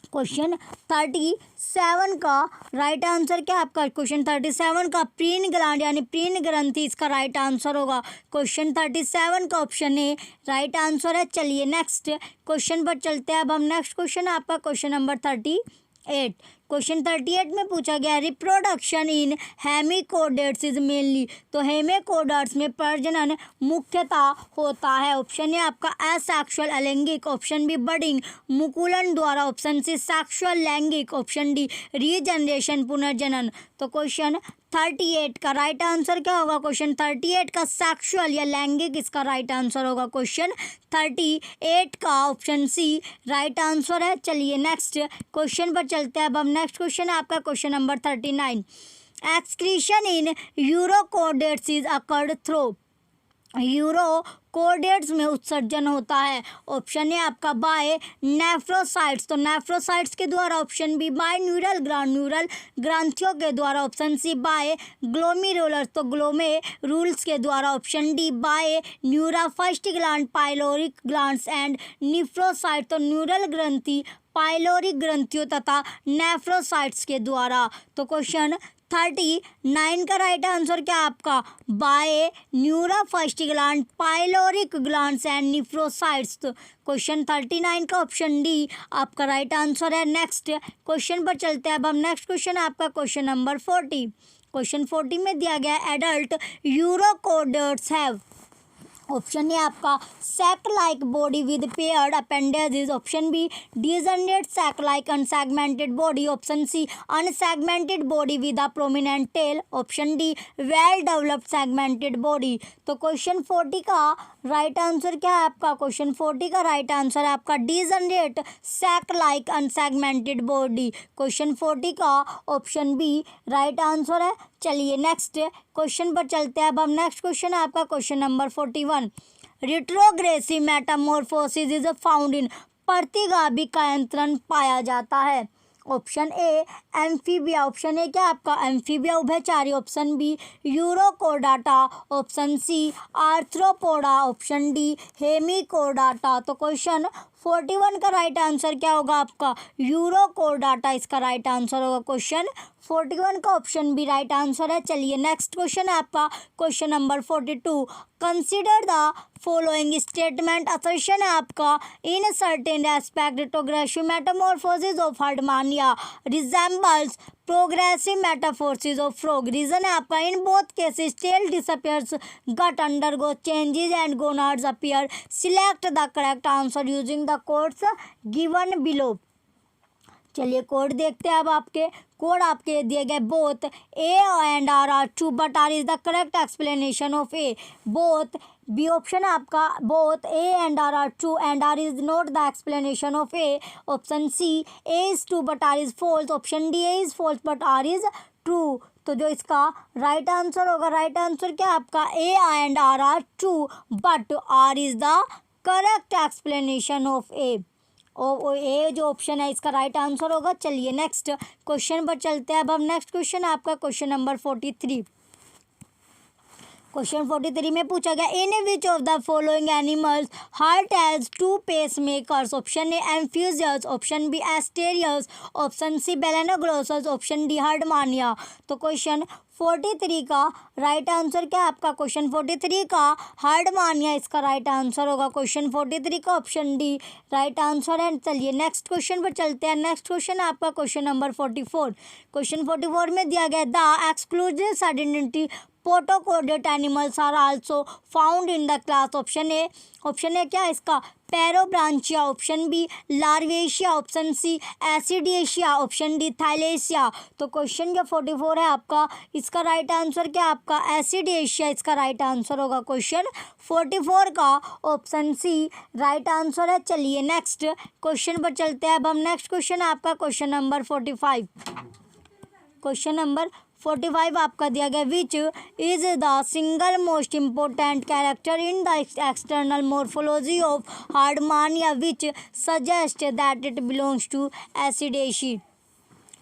क्वेश्चन 37 का राइट आंसर क्या आपका? क्वेश्चन 37 का प्रीन ग्लैंड यानी प्रीन ग्रंथि इसका राइट आंसर होगा। क्वेश्चन 37 का ऑप्शन ए राइट आंसर है। चलिए नेक्स्ट क्वेश्चन पर चलते हैं। अब हम नेक्स्ट क्वेश्चन है आपका क्वेश्चन नंबर 38। क्वेश्चन 38 में पूछा गया रिप्रोडक्शन इन हेमिकोडेट्स इज मेनली, तो हेमिकोडेट्स में प्रजनन मुख्यतः होता है। ऑप्शन ए आपका एसेक्सुअल अलैंगिक, ऑप्शन बी बडिंग मुकुलन द्वारा, ऑप्शन सी सेक्सुअल लैंगिक, ऑप्शन डी रीजनरेशन पुनर्जनन। तो क्वेश्चन 38 का राइट आंसर क्या होगा? क्वेश्चन 38 का सेक्सुअल या लैंगिक इसका राइट आंसर होगा। क्वेश्चन 38 का ऑप्शन सी राइट आंसर है। चलिए नेक्स्ट क्वेश्चन पर चलते हैं। अब हम नेक्स्ट क्वेश्चन है आपका question number 39। Excretion in urochordates is occurred through, urochordates में उत्सर्जन होता है। ऑप्शन है आपका बाय नेफ्रोसाइट्स, तो नेफ्रोसाइट्स के द्वारा, option B by neural gland neural ग्रंथियों के द्वारा, ऑप्शन सी बाय ग्लोमेरुलस तो ग्लोमेरुल्स के द्वारा, ऑप्शन डी बाय न्यूराफाइस्ट gland pyloric glands and nephrocyte तो न्यूरल ग्रंथि पाइलोरिक ग्रंथियों तथा नेफ्रोसाइट्स के द्वारा। तो क्वेश्चन 39 का राइट आंसर क्या आपका? बाय न्यूराफाइस्ट gland pyloric glands and nephrocytes. तो क्वेश्चन 39 का ऑप्शन डी आपका राइट आंसर है। नेक्स्ट क्वेश्चन पर चलते हैं। अब हम नेक्स्ट क्वेश्चन है आपका क्वेश्चन नंबर 40। क्वेश्चन 40 में दिया गया adult urochordates have, option A आपका sac like body with paired appendages, option B distended sac like unsegmented body, option C unsegmented body with a prominent tail, option D well developed segmented body. तो क्वेश्चन 40 का राइट आंसर क्या है आपका? क्वेश्चन 40 का राइट आंसर है आपका distended sac like unsegmented body. Question 40 का ऑप्शन बी राइट आंसर है। चलिए नेक्स्ट क्वेश्चन पर चलते हैं। अब हम नेक्स्ट क्वेश्चन है आपका question number 41। Retrogressive metamorphosis is found in, प्रतिगामी कायांतरण पाया जाता है। Option A Amphibia, option A क्या आपका? एम्फीबिया उभयचारी, option B Urochordata, option C Arthropoda, option D Hemichordata. तो क्वेश्चन 41 का राइट आंसर क्या होगा आपका, यूरो कोर डाटा इसका राइट आंसर होगा। क्वेश्चन 41 का ऑप्शन बी राइट आंसर है। चलिए नेक्स्ट क्वेश्चन है आपका question number 42। Consider the following statement. Assertion है आपका, in certain aspect retrogressive metamorphosis of Herdmania resembles progressive metamorphosis of frog. Reason है आपका, in both cases tail disappears, gut undergo changes and gonads appear. Select the correct answer using the codes given below. चलिए कोड देखते हैं। अब आपके कोड आपके दिए गए, both A and R are true but R is the correct explanation of A. Both B option है आपका, both A and R true and R is not the explanation of A. Option C, A is true but R is false. Option D, A is false but R is true. तो जो इसका राइट आंसर होगा, राइट आंसर क्या आपका, A and R true but R is the correct explanation of A. A जो ऑप्शन है इसका राइट आंसर होगा। चलिए नेक्स्ट क्वेश्चन पर चलते हैं। अब हम नेक्स्ट क्वेश्चन है आपका क्वेश्चन नंबर 43। क्वेश्चन 43 में पूछा गया, in which of the following animals heart has two pacemakers. Option A amphioxus, option B Asterias, option C Balanoglossus, option D Herdmania. तो क्वेश्चन 43 का राइट आंसर क्या है आपका, क्वेश्चन 43 का हार्डमानिया इसका राइट आंसर होगा। क्वेश्चन 43 का ऑप्शन डी राइट आंसर है। चलिए नेक्स्ट क्वेश्चन पर चलते हैं। नेक्स्ट क्वेश्चन है आपका क्वेश्चन नंबर 44। क्वेश्चन 44 में दिया गया, the exclusive identity protochordate animals are also found in the class. Option A क्या है इसका, Pterobranchia, option B Larvacea, option C Ascidiacea, option D Thaliacea. तो क्वेश्चन जो 44 है आपका, इसका राइट आंसर क्या है आपका, एसिडिएशिया इसका राइट आंसर होगा। क्वेश्चन 44 का ऑप्शन सी राइट आंसर है। चलिए नेक्स्ट क्वेश्चन पर चलते हैं। अब हम नेक्स्ट क्वेश्चन है आपका क्वेश्चन नंबर 45। क्वेश्चन नंबर 45 आपका दिया गया, which is the single most important character in the external morphology of Herdmania which suggest that it belongs to Ascidiacea.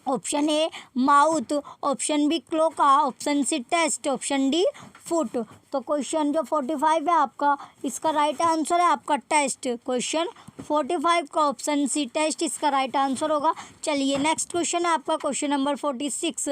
Option A mouth, option B cloaca, option C test, option D foot. तो क्वेश्चन जो 45 है आपका, इसका राइट आंसर है आपका टेस्ट। क्वेश्चन 45 का ऑप्शन सी टेस्ट इसका राइट आंसर होगा। चलिए नेक्स्ट क्वेश्चन है आपका क्वेश्चन नंबर 46।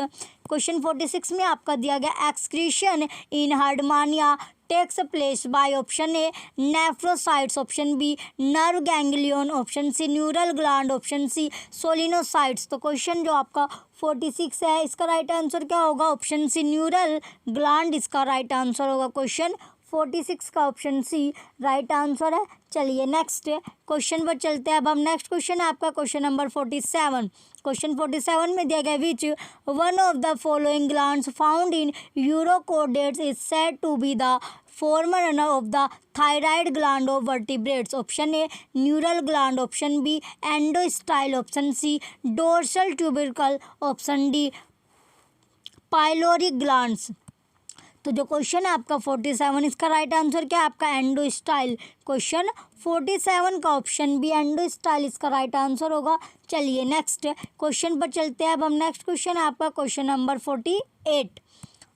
क्वेश्चन 46 में आपका दिया गया, excretion in Herdmania takes place by. Option A nephrocytes, option B nerve ganglion, option C neural gland, option C solenocytes. तो क्वेश्चन जो आपका 46 है, इसका राइट आंसर क्या होगा, ऑप्शन सी न्यूरल ग्लैंड इसका राइट आंसर होगा। क्वेश्चन 46 का ऑप्शन सी राइट आंसर है। चलिए नेक्स्ट क्वेश्चन पर चलते हैं। अब हम नेक्स्ट क्वेश्चन है आपका क्वेश्चन नंबर 47। क्वेश्चन 47 में दिया गया, which one of the following glands found in urochordates is said to be the forerunner of the thyroid gland of vertebrates। Option A neural gland, option B endostyle, option C dorsal tubercle, option D pyloric glands. तो जो क्वेश्चन है आपका 47, इसका राइट आंसर क्या है आपका, एंडोस्टाइल। क्वेश्चन 47 का ऑप्शन बी एंडोस्टाइल इसका राइट आंसर होगा। चलिए नेक्स्ट क्वेश्चन पर चलते हैं। अब हम नेक्स्ट क्वेश्चन है आपका क्वेश्चन नंबर 48।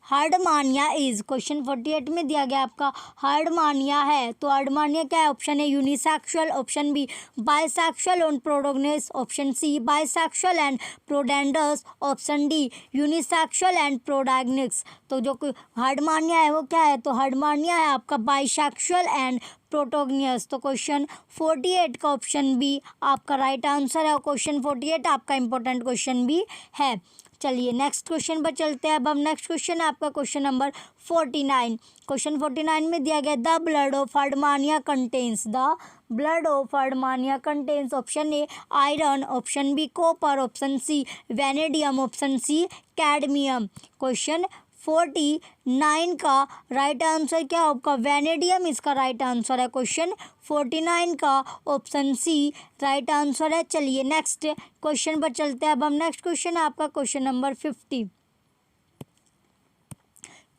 हार्डमानिया इज, क्वेश्चन 48 में दिया गया आपका हार्डमानिया है, तो हार्डमानिया क्या है, option A unisexual, option B bisexual and protogynous, option C bisexual and protandrous, option D unisexual and protogynous. तो जो हार्डमानिया है वो क्या है, तो हार्डमानिया है आपका बाइसेक्सुअल एंड प्रोटोगनियस। तो क्वेश्चन 48 का ऑप्शन बी आपका राइट आंसर है और क्वेश्चन 48 आपका इंपॉर्टेंट क्वेश्चन भी है। चलिए नेक्स्ट क्वेश्चन पर चलते हैं। अब हम नेक्स्ट क्वेश्चन है आपका क्वेश्चन नंबर 49। क्वेश्चन 49 में दिया गया, the blood of Herdmania contains, the blood of Herdmania contains, option A iron, option B copper, option C vanadium, option C cadmium. Question 49 का राइट आंसर क्या होगा, वेनेडियम इसका राइट आंसर है। क्वेश्चन 49 का ऑप्शन सी राइट आंसर है। चलिए नेक्स्ट क्वेश्चन पर चलते हैं। अब हम नेक्स्ट क्वेश्चन है आपका क्वेश्चन नंबर 50।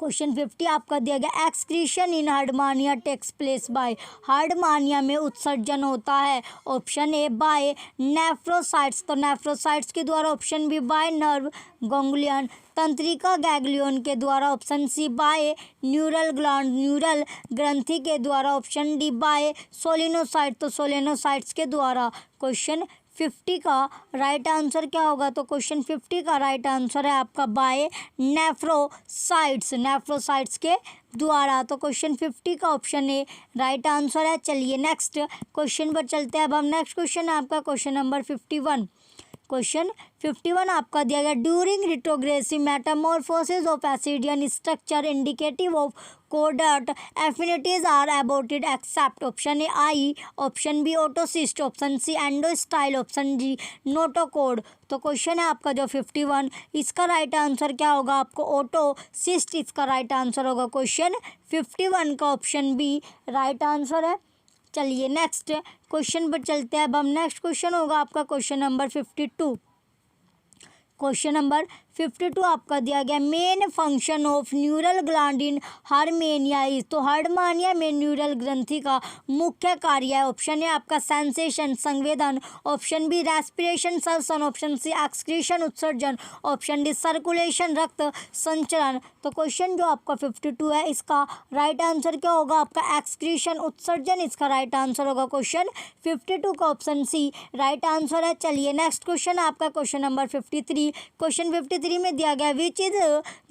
क्वेश्चन 50 आपका दिया गया excretion in Herdmania takes place by, Herdmania में उत्सर्जन होता है। ऑप्शन ए बाय नेफ्रोसाइट्स, तो नेफ्रोसाइट्स के द्वारा। Option B by nerve ganglion, तंत्रिका गैंग्लियन के द्वारा। Option C by neural gland, neural ग्रंथि के द्वारा। ऑप्शन डी बाय सोलिनोसाइट, तो सोलिनोसाइट्स के द्वारा। क्वेश्चन 50 का राइट आंसर क्या होगा, तो क्वेश्चन 50 का राइट आंसर है आपका बाय नेफ्रोसाइट्स, नेफ्रोसाइट्स के द्वारा। तो क्वेश्चन 50 का ऑप्शन ए राइट आंसर है। चलिए नेक्स्ट क्वेश्चन पर चलते हैं। अब हम नेक्स्ट क्वेश्चन है आपका क्वेश्चन नंबर 51। क्वेश्चन 51 आपका दिया गया during retrogressive metamorphosis of ascidian structure indicative of chordate affinities are aborted except. Option A eye, option B otocyst, option C endostyle, option G notochord. तो क्वेश्चन है आपका जो 51, इसका राइट आंसर क्या होगा, आपको ऑटोसिस्ट इसका राइट आंसर होगा। क्वेश्चन 51 का ऑप्शन बी राइट आंसर है। चलिए नेक्स्ट क्वेश्चन पर चलते हैं। अब हम नेक्स्ट क्वेश्चन होगा आपका क्वेश्चन नंबर 52। क्वेश्चन नंबर 52 आपका दिया गया main function of neural gland in Herdmania is, तो हार्मानिया में न्यूरल ग्रंथि का मुख्य कार्य है। ऑप्शन है आपका सेंसेशन संवेदन, ऑप्शन बी रेस्पिरेशन श्वसन, ऑप्शन सी एक्सक्रीशन उत्सर्जन, ऑप्शन डी सर्कुलेशन रक्त संचरण। तो क्वेश्चन जो आपका 52 है इसका राइट आंसर क्या होगा, आपका एक्सक्रीशन उत्सर्जन इसका राइट आंसर होगा। क्वेश्चन 52 का ऑप्शन सी राइट आंसर है। चलिए नेक्स्ट क्वेश्चन आपका क्वेश्चन नंबर 53। क्वेश्चन 53 में दिया गया which is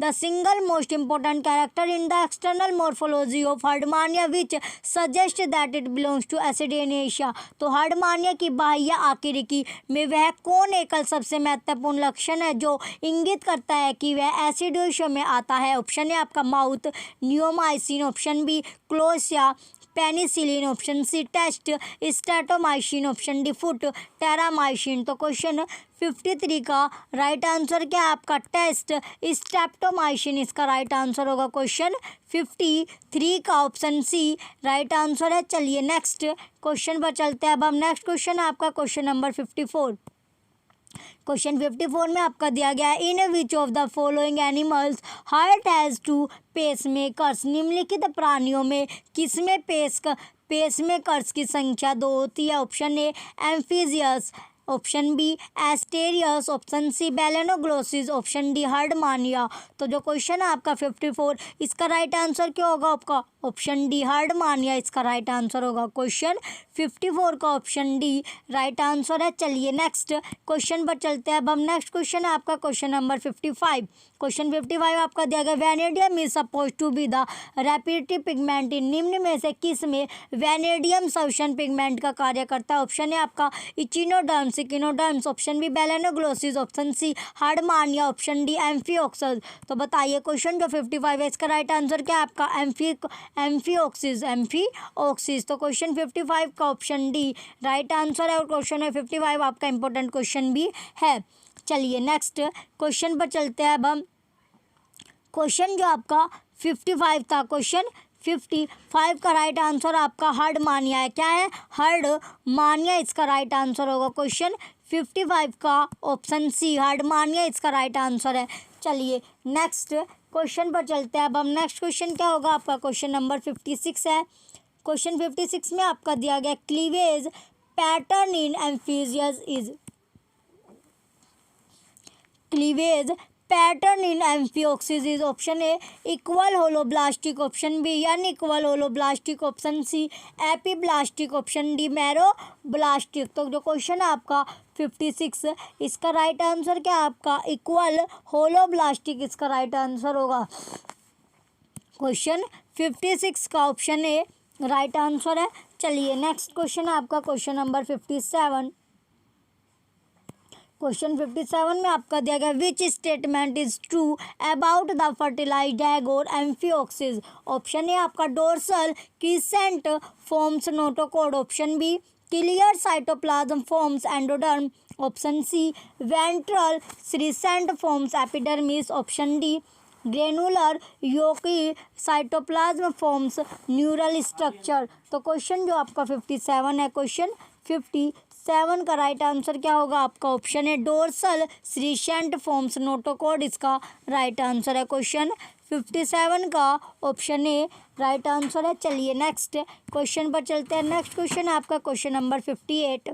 the single most important character in the external morphology of Herdmania which suggest that it belongs to Ascidiacea. तो हार्डमानिया की बाह्य आकृति में वह कौन एकल सबसे महत्वपूर्ण लक्षण है जो इंगित करता है कि वह एसिडोशिया में आता है। ऑप्शन है आपका mouth neomycin, option B cloaca penicillin, option C test streptomycin, option D foot terramycin. तो क्वेश्चन 53 का राइट आंसर क्या है आपका टेस्ट स्ट्रेप्टोमाइसिन इसका राइट आंसर होगा। क्वेश्चन 53 का ऑप्शन सी राइट आंसर है। चलिए नेक्स्ट क्वेश्चन पर चलते हैं। अब हम नेक्स्ट क्वेश्चन है आपका क्वेश्चन नंबर 54। क्वेश्चन 54 में आपका दिया गया है in which of the following animals heart has two pacemakers, निम्नलिखित प्राणियों में किसमें पेसमेकर्स की संख्या 2 होती है। Option A amphioxus, option B Asterias, option C Balanoglossus, option D Herdmania. तो जो क्वेश्चन है आपका 54 इसका राइट आंसर क्या होगा आपका, ऑप्शन डी हार्डमानिया इसका राइट आंसर होगा। क्वेश्चन 54 का ऑप्शन डी राइट आंसर है। चलिए नेक्स्ट क्वेश्चन पर चलते हैं। अब हम नेक्स्ट क्वेश्चन है आपका क्वेश्चन नंबर 55। क्वेश्चन 55 आपका दिया गया vanadium is suppose to be the respiratory pigment in, निम्न में से किस में वैनेडियम श्वसन पिगमेंट का कार्य करता है। ऑप्शन है आपका echinoderms, echinoderms, option B Balanoglossus, option C Herdmania, option D amphioxus. तो बताइए क्वेश्चन जो 55 है इसका राइट आंसर क्या है आपका एम्फिओक्सिस, एम्फिओक्सिस। तो क्वेश्चन 55 का ऑप्शन डी राइट आंसर है और क्वेश्चन है 55 आपका इंपॉर्टेंट क्वेश्चन भी है। चलिए नेक्स्ट क्वेश्चन पर चलते हैं। अब हम क्वेश्चन जो आपका 55 था, क्वेश्चन 55 का राइट आंसर आपका हार्डमानिया है। क्या है, हार्डमानिया इसका राइट आंसर होगा। क्वेश्चन 55 का ऑप्शन सी हार्डमानिया इसका राइट आंसर है। चलिए नेक्स्ट क्वेश्चन पर चलते हैं। अब हम नेक्स्ट क्वेश्चन क्या होगा आपका क्वेश्चन नंबर 56 है। क्वेश्चन 56 में आपका दिया गया cleavage pattern in amphioxus is, cleavage pattern in amphioxus is, option A equal holoblastic, option B unequal holoblastic, option C epiblastic, option D meroblastic. तो जो क्वेश्चन है आपका 56 इसका राइट आंसर क्या है आपका इक्वल होलोब्लास्टिक इसका राइट आंसर होगा। क्वेश्चन 56 का ऑप्शन ए राइट आंसर है। चलिए नेक्स्ट क्वेश्चन है आपका क्वेश्चन नंबर 57। क्वेश्चन 57 में आपका दिया गया which statement is true about the fertilised egg और एम्फिओक्सिस। ऑप्शन ए आपका dorsal crescent forms notochord, option B clear cytoplasm forms endoderm, option C ventral crescent forms epidermis, option D granular yolky cytoplasm forms neural structure. तो क्वेश्चन जो आपका 57 है, क्वेश्चन 57 का राइट आंसर क्या होगा आपका ऑप्शन है डोर्सल क्रिसेंट फॉर्म्स नोटोकोड इसका राइट आंसर है। क्वेश्चन 57 का ऑप्शन ए राइट आंसर है। चलिए नेक्स्ट क्वेश्चन पर चलते हैं। नेक्स्ट क्वेश्चन है आपका question number 58।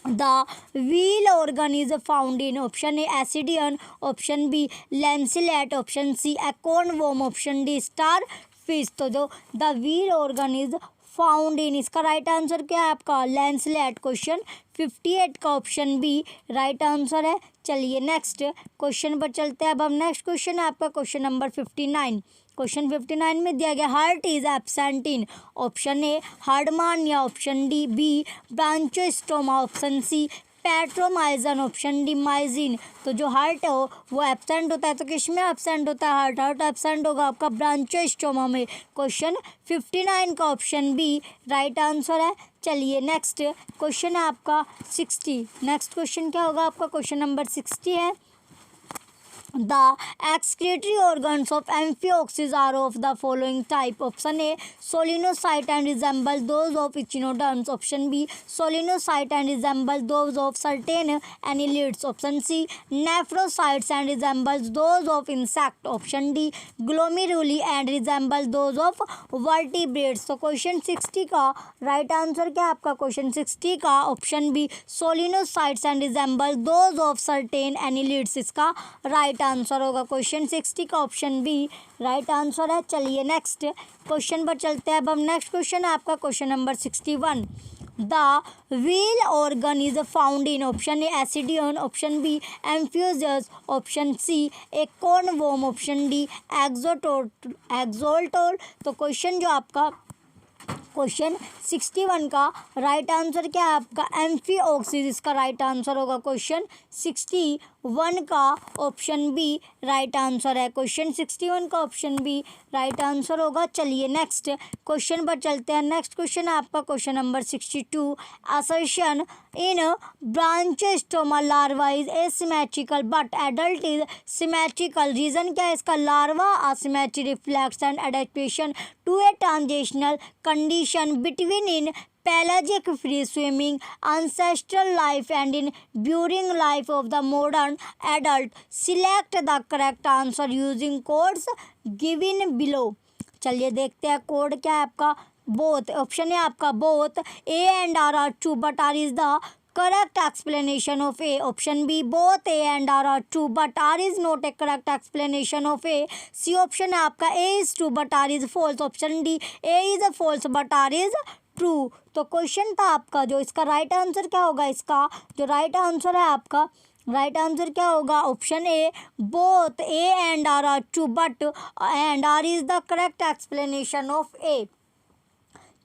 The wheel organ is found in option A ascidian, option B lancelet, option C acorn worm, option D starfish. तो जो the wheel organ is found in, इसका राइट आंसर क्या है आपका लैंसलेट। क्वेश्चन 58 का ऑप्शन बी राइट आंसर है। चलिए नेक्स्ट क्वेश्चन पर चलते हैं। अब हम नेक्स्ट क्वेश्चन है आपका क्वेश्चन नंबर 59। क्वेश्चन 59 में दिया गया heart is absent in option A Herdman या option D B Branchiostoma, option C Petromyzon, option D Myxine. तो जो हार्ट है वो एब्सेंट होता है, तो किस में एब्सेंट होता है हार्ट एब्सेंट होगा आपका ब्रांचोस्टोमा में। क्वेश्चन 59 का ऑप्शन बी राइट आंसर है। चलिए नेक्स्ट क्वेश्चन है आपका 60। नेक्स्ट क्वेश्चन क्या होगा आपका क्वेश्चन नंबर 60 है। The excretory organs of amphioxus are of the following type. Option A solenocyte and resemble those of echinoderms. Option B solenocyte and resemble those of certain annelids. Option C nephrocytes and resembles those of insect. Option D glomeruli and resemble those of vertebrates. तो क्वेश्चन 60 का राइट आंसर क्या है आपका क्वेश्चन 60 का option B solenocytes and resemble those of certain annelids इसका राइट आंसर होगा। क्वेश्चन 60 का ऑप्शन बी राइट आंसर है। चलिए नेक्स्ट क्वेश्चन पर चलते हैं। अब हम नेक्स्ट क्वेश्चन है आपका question number 61। The wheel organ is found in option A ascidian, option B amphioxus, option C acorn worm, option D axolotl. तो क्वेश्चन जो आपका क्वेश्चन 61 का राइट आंसर क्या है आपका एम्फिओक्सिस इसका राइट आंसर होगा। क्वेश्चन 61 का ऑप्शन बी राइट आंसर है। क्वेश्चन 61 का ऑप्शन बी राइट आंसर होगा। चलिए नेक्स्ट क्वेश्चन पर चलते हैं। नेक्स्ट क्वेश्चन है आपका question number 62। Assertion in Branchiostoma larva is asymmetrical but adult is symmetrical. Reason क्या है इसका larva asymmetry reflex and adaptation to a transitional condition between in pelagic free swimming ancestral life and in during life of the modern adult. Select the correct answer using codes given below. चलिए देखते हैं कोड क्या है आपका बोथ। ऑप्शन है आपका both A and R are true but R is the correct explanation of A. Option B both A and R are true but R is not a correct explanation of A. C option है आपका A is true but R is false. Option D A is a false but R is true. तो क्वेश्चन था आपका जो इसका राइट आंसर क्या होगा, इसका जो राइट आंसर है आपका राइट आंसर क्या होगा option A both A and R are true but and R is the correct explanation of A.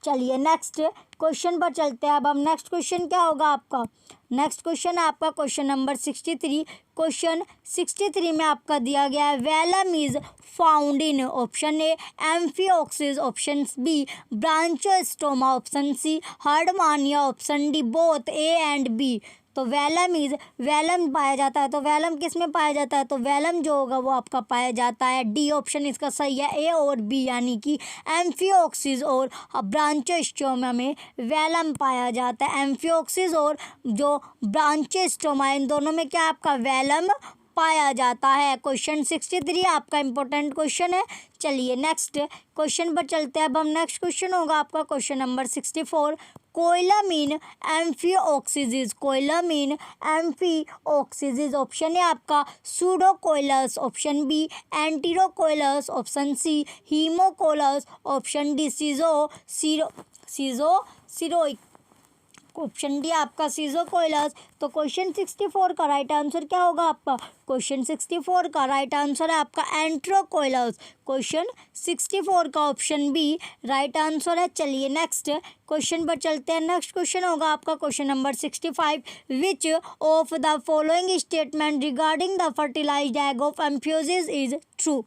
चलिए नेक्स्ट क्वेश्चन पर चलते हैं। अब हम नेक्स्ट क्वेश्चन क्या होगा आपका नेक्स्ट क्वेश्चन है आपका क्वेश्चन नंबर 63। क्वेश्चन 63 में आपका दिया गया है velum is found in option A amphioxus, option B Branchiostoma, option C Herdmania, option D both A and B. तो वेलम पाया जाता है, तो वेलम किस में पाया जाता है, तो वेलम जो होगा वो आपका पाया जाता है डी ऑप्शन इसका सही है। ए और बी यानी कि एम्फिओक्सिस और ब्रांचोस्टोमा में वेलम पाया जाता है। एम्फिओक्सिस और जो ब्रांचोस्टोमा इन दोनों में क्या आपका वेलम पाया जाता है। क्वेश्चन 63 आपका इंपॉर्टेंट क्वेश्चन है। चलिए नेक्स्ट क्वेश्चन पर चलते हैं। अब हम नेक्स्ट क्वेश्चन होगा आपका क्वेश्चन नंबर 64। कोयला मीन एम्फिओक्सिस, कोयला मीन एम्फिओक्सिस। ऑप्शन है आपका pseudocoelous, option B enterocoelous, option C haemocoelous, option D सीरोइक, ऑप्शन डी आपका सीजोकोइलस। तो क्वेश्चन 64 का राइट आंसर क्या होगा आपका क्वेश्चन 64 का राइट आंसर है आपका एंट्रोकोइलस। क्वेश्चन 64 का ऑप्शन बी राइट आंसर है। चलिए नेक्स्ट क्वेश्चन पर चलते हैं। नेक्स्ट क्वेश्चन होगा आपका question number 65। Which of the following statement regarding the fertilised egg of amphioxus is true.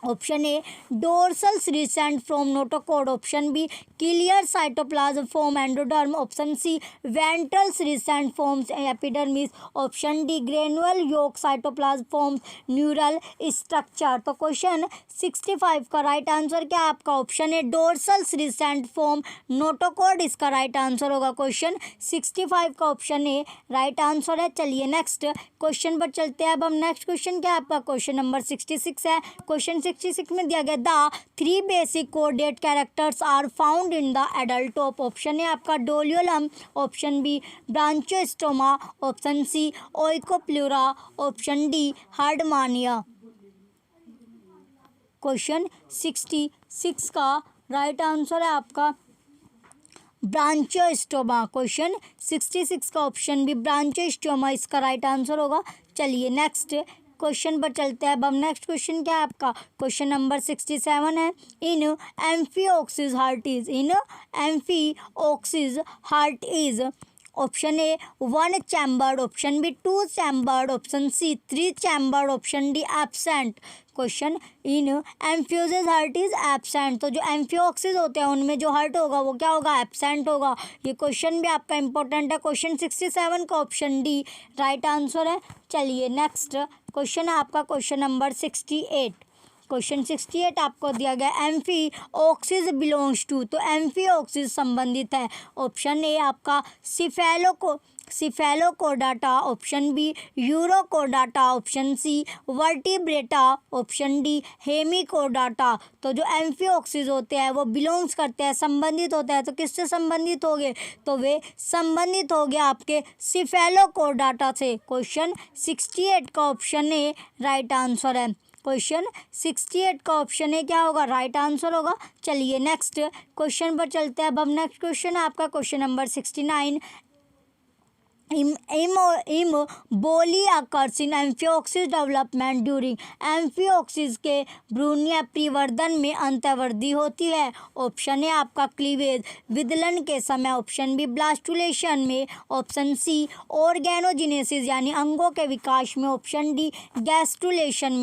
Option A dorsal crescent from notochord, option B clear cytoplasm from endoderm, option C ventral crescent forms epidermis, option D granular yolk cytoplasm forms neural structure. तो क्वेश्चन 65 का राइट आंसर क्या है आपका option A dorsal crescent form notochord इसका राइट आंसर होगा। क्वेश्चन 65 का ऑप्शन ए राइट आंसर है। चलिए नेक्स्ट क्वेश्चन पर चलते हैं। अब हम नेक्स्ट क्वेश्चन क्या है आपका क्वेश्चन नंबर 66 है। क्वेश्चन 66 में दिया गया द 3 बेसिक कोडेड characters are found in the adult top. Option है आपका Doliolum, option B Branchiostoma, option C Oikopleura, option D Herdmania. Question 66 का राइट आंसर है आपका ब्रांचियोस्टोमा। क्वेश्चन 66 का ऑप्शन भी ब्रांचियोस्टोमा इसका राइट आंसर होगा। चलिए नेक्स्ट क्वेश्चन पर चलते हैं। अब हम नेक्स्ट क्वेश्चन क्या है आपका, क्वेश्चन नंबर 67 है। In amphioxus heart is, in amphioxus heart is, option A 1 chambered, option B 2 chambered, option C 3 chambered, option D absent. Question in amphioxus heart is absent, तो जो एम्फिओक्सिस होते हैं उनमें जो हार्ट होगा वो क्या होगा, एब्सेंट होगा। ये क्वेश्चन भी आपका इंपॉर्टेंट है। क्वेश्चन 67 का ऑप्शन डी राइट आंसर है। चलिए नेक्स्ट क्वेश्चन है आपका क्वेश्चन नंबर 68। क्वेश्चन 68 आपको दिया गया एम्फिओक्सिस बिलोंग्स टू, तो एम्फिओक्सिस संबंधित है। ऑप्शन ए आपका Cephalochordata, option B Urochordata, option C Vertebrata, option D Hemichordata. तो जो एम्फिओक्सिस होते हैं वो बिलोंग्स करते हैं, संबंधित होते हैं, तो किससे संबंधित हो गए, तो वे संबंधित हो गए आपके सिफेलोकोडाटा से। क्वेश्चन 68 का ऑप्शन ए राइट आंसर है। क्वेश्चन 68 का ऑप्शन ए क्या होगा, राइट आंसर होगा। चलिए नेक्स्ट क्वेश्चन पर चलते हैं। अब हम नेक्स्ट क्वेश्चन है आपका क्वेश्चन नंबर 69। बोली अकर्स इन एम्फिओक्सिस डेवलपमेंट ड्यूरिंग, एम्फिओक्सिस के भ्रूणीय परिवर्धन में अंतर्वृद्धि होती है। ऑप्शन है आपका क्लीवेज, विदलन के समय, ऑप्शन बी ब्लास्टुलेशन में, ऑप्शन सी ऑर्गेनोजेनेसिस यानी अंगों के विकास में, ऑप्शन डी गैस्ट्रुलेशन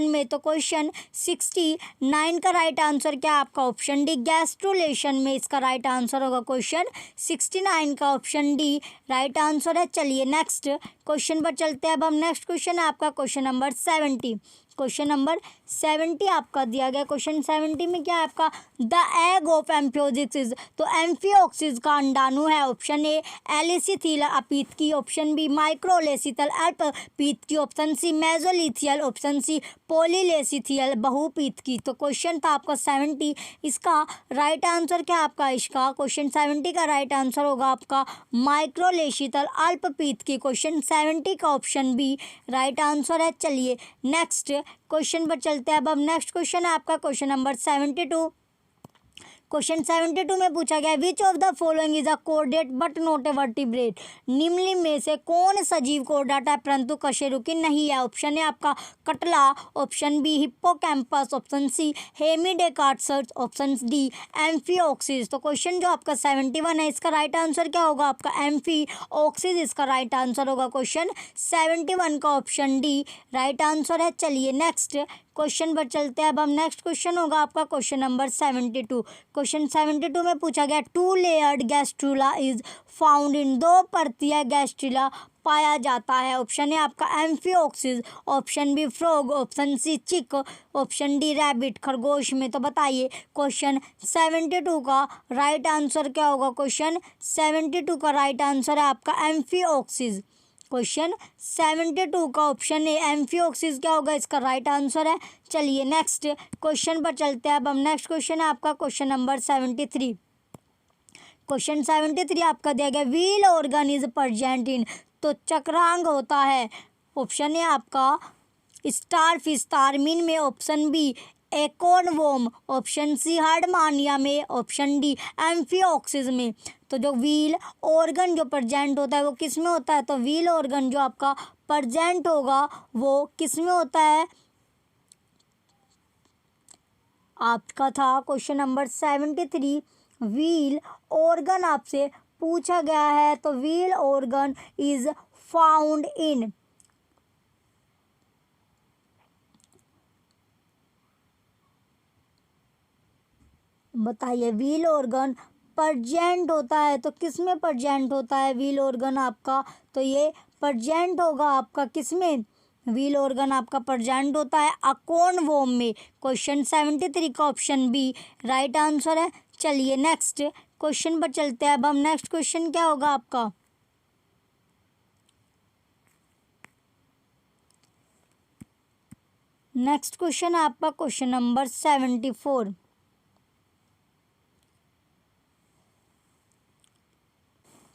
में। तो क्वेश्चन 69 का राइट आंसर क्या है आपका, ऑप्शन डी गैस्ट्रुलेशन में इसका राइट आंसर होगा। क्वेश्चन 69 का ऑप्शन डी राइट आंसर है। चलिए नेक्स्ट क्वेश्चन पर चलते हैं। अब हम नेक्स्ट क्वेश्चन है आपका क्वेश्चन नंबर 70। क्वेश्चन नंबर 70 आपका दिया गया। क्वेश्चन 70 में क्या है आपका, द एग ऑफ एम्फिओक्सिस, तो एम्फिओक्सिस का अंडाणु है। ऑप्शन ए एलिसिथिल अपीतकी, ऑप्शन बी माइक्रोलेसिथल अल्पपीतकी, option C mesolecithal, option C polylecithal बहुपीतकी। तो क्वेश्चन था आपका 70, इसका राइट आंसर क्या आपका, इसका क्वेश्चन 70 का राइट आंसर होगा आपका माइक्रोलेसिथल अल्पपीतकी। क्वेश्चन 70 का ऑप्शन बी राइट आंसर है। चलिए नेक्स्ट क्वेश्चन पर चलते हैं। अब हम नेक्स्ट क्वेश्चन है आपका क्वेश्चन नंबर 72। क्वेश्चन 72 में पूछा गया which of the following is a chordate but not a vertebrate, निम्नलिखित में से कौन सजीव कोर्डेट है परंतु कशेरुकी नहीं है। ऑप्शन है आपका Catla, option B Hippocampus, option C Hemidactylus, option D amphioxus. तो क्वेश्चन जो आपका 71 है इसका राइट आंसर क्या होगा आपका, एम्फिओक्सिस इसका राइट आंसर होगा। क्वेश्चन 71 का ऑप्शन डी राइट आंसर है। चलिए नेक्स्ट क्वेश्चन पर चलते हैं। अब हम नेक्स्ट क्वेश्चन होगा आपका क्वेश्चन नंबर 72। क्वेश्चन 72 में पूछा गया 2 layered gastrula is found in, 2 परतीय गैस्ट्रुला पाया जाता है। ऑप्शन है आपका amphioxus, option B frog, option C chick, option D rabbit खरगोश में। तो बताइए क्वेश्चन 72 का राइट आंसर क्या होगा। क्वेश्चन 72 का राइट आंसर है आपका एम्फिओक्सिस। क्वेश्चन 72 का ऑप्शन ए एम्फिओक्सिस क्या होगा, इसका राइट आंसर है। चलिए नेक्स्ट क्वेश्चन पर चलते हैं। अब हम नेक्स्ट क्वेश्चन है आपका क्वेश्चन नंबर 73। क्वेश्चन 73 आपका दिया गया wheel organ is present in, तो चक्रांग होता है। ऑप्शन है आपका स्टारफिश तारमीन में, ऑप्शन बी एकोनवोम, ऑप्शन सी हार्डमानिया में, ऑप्शन डी एम्फिओक्सिस में। तो जो व्हील ऑर्गन जो प्रेजेंट होता है वो किस में होता है, तो व्हील ऑर्गन जो आपका प्रेजेंट होगा वो किस में होता है, आपका था क्वेश्चन नंबर 73 व्हील ऑर्गन आपसे पूछा गया है। तो व्हील ऑर्गन इज फाउंड इन, बताइए व्हील ऑर्गन प्रेजेंट होता है तो किस में प्रेजेंट होता है व्हील ऑर्गन आपका, तो ये प्रेजेंट होगा आपका किस में, व्हील ऑर्गन आपका प्रेजेंट होता है अकोनवोम में। क्वेश्चन 73 का ऑप्शन बी राइट आंसर है। चलिए नेक्स्ट क्वेश्चन पर चलते हैं। अब हम नेक्स्ट क्वेश्चन क्या होगा आपका, नेक्स्ट क्वेश्चन है आपका क्वेश्चन नंबर 74।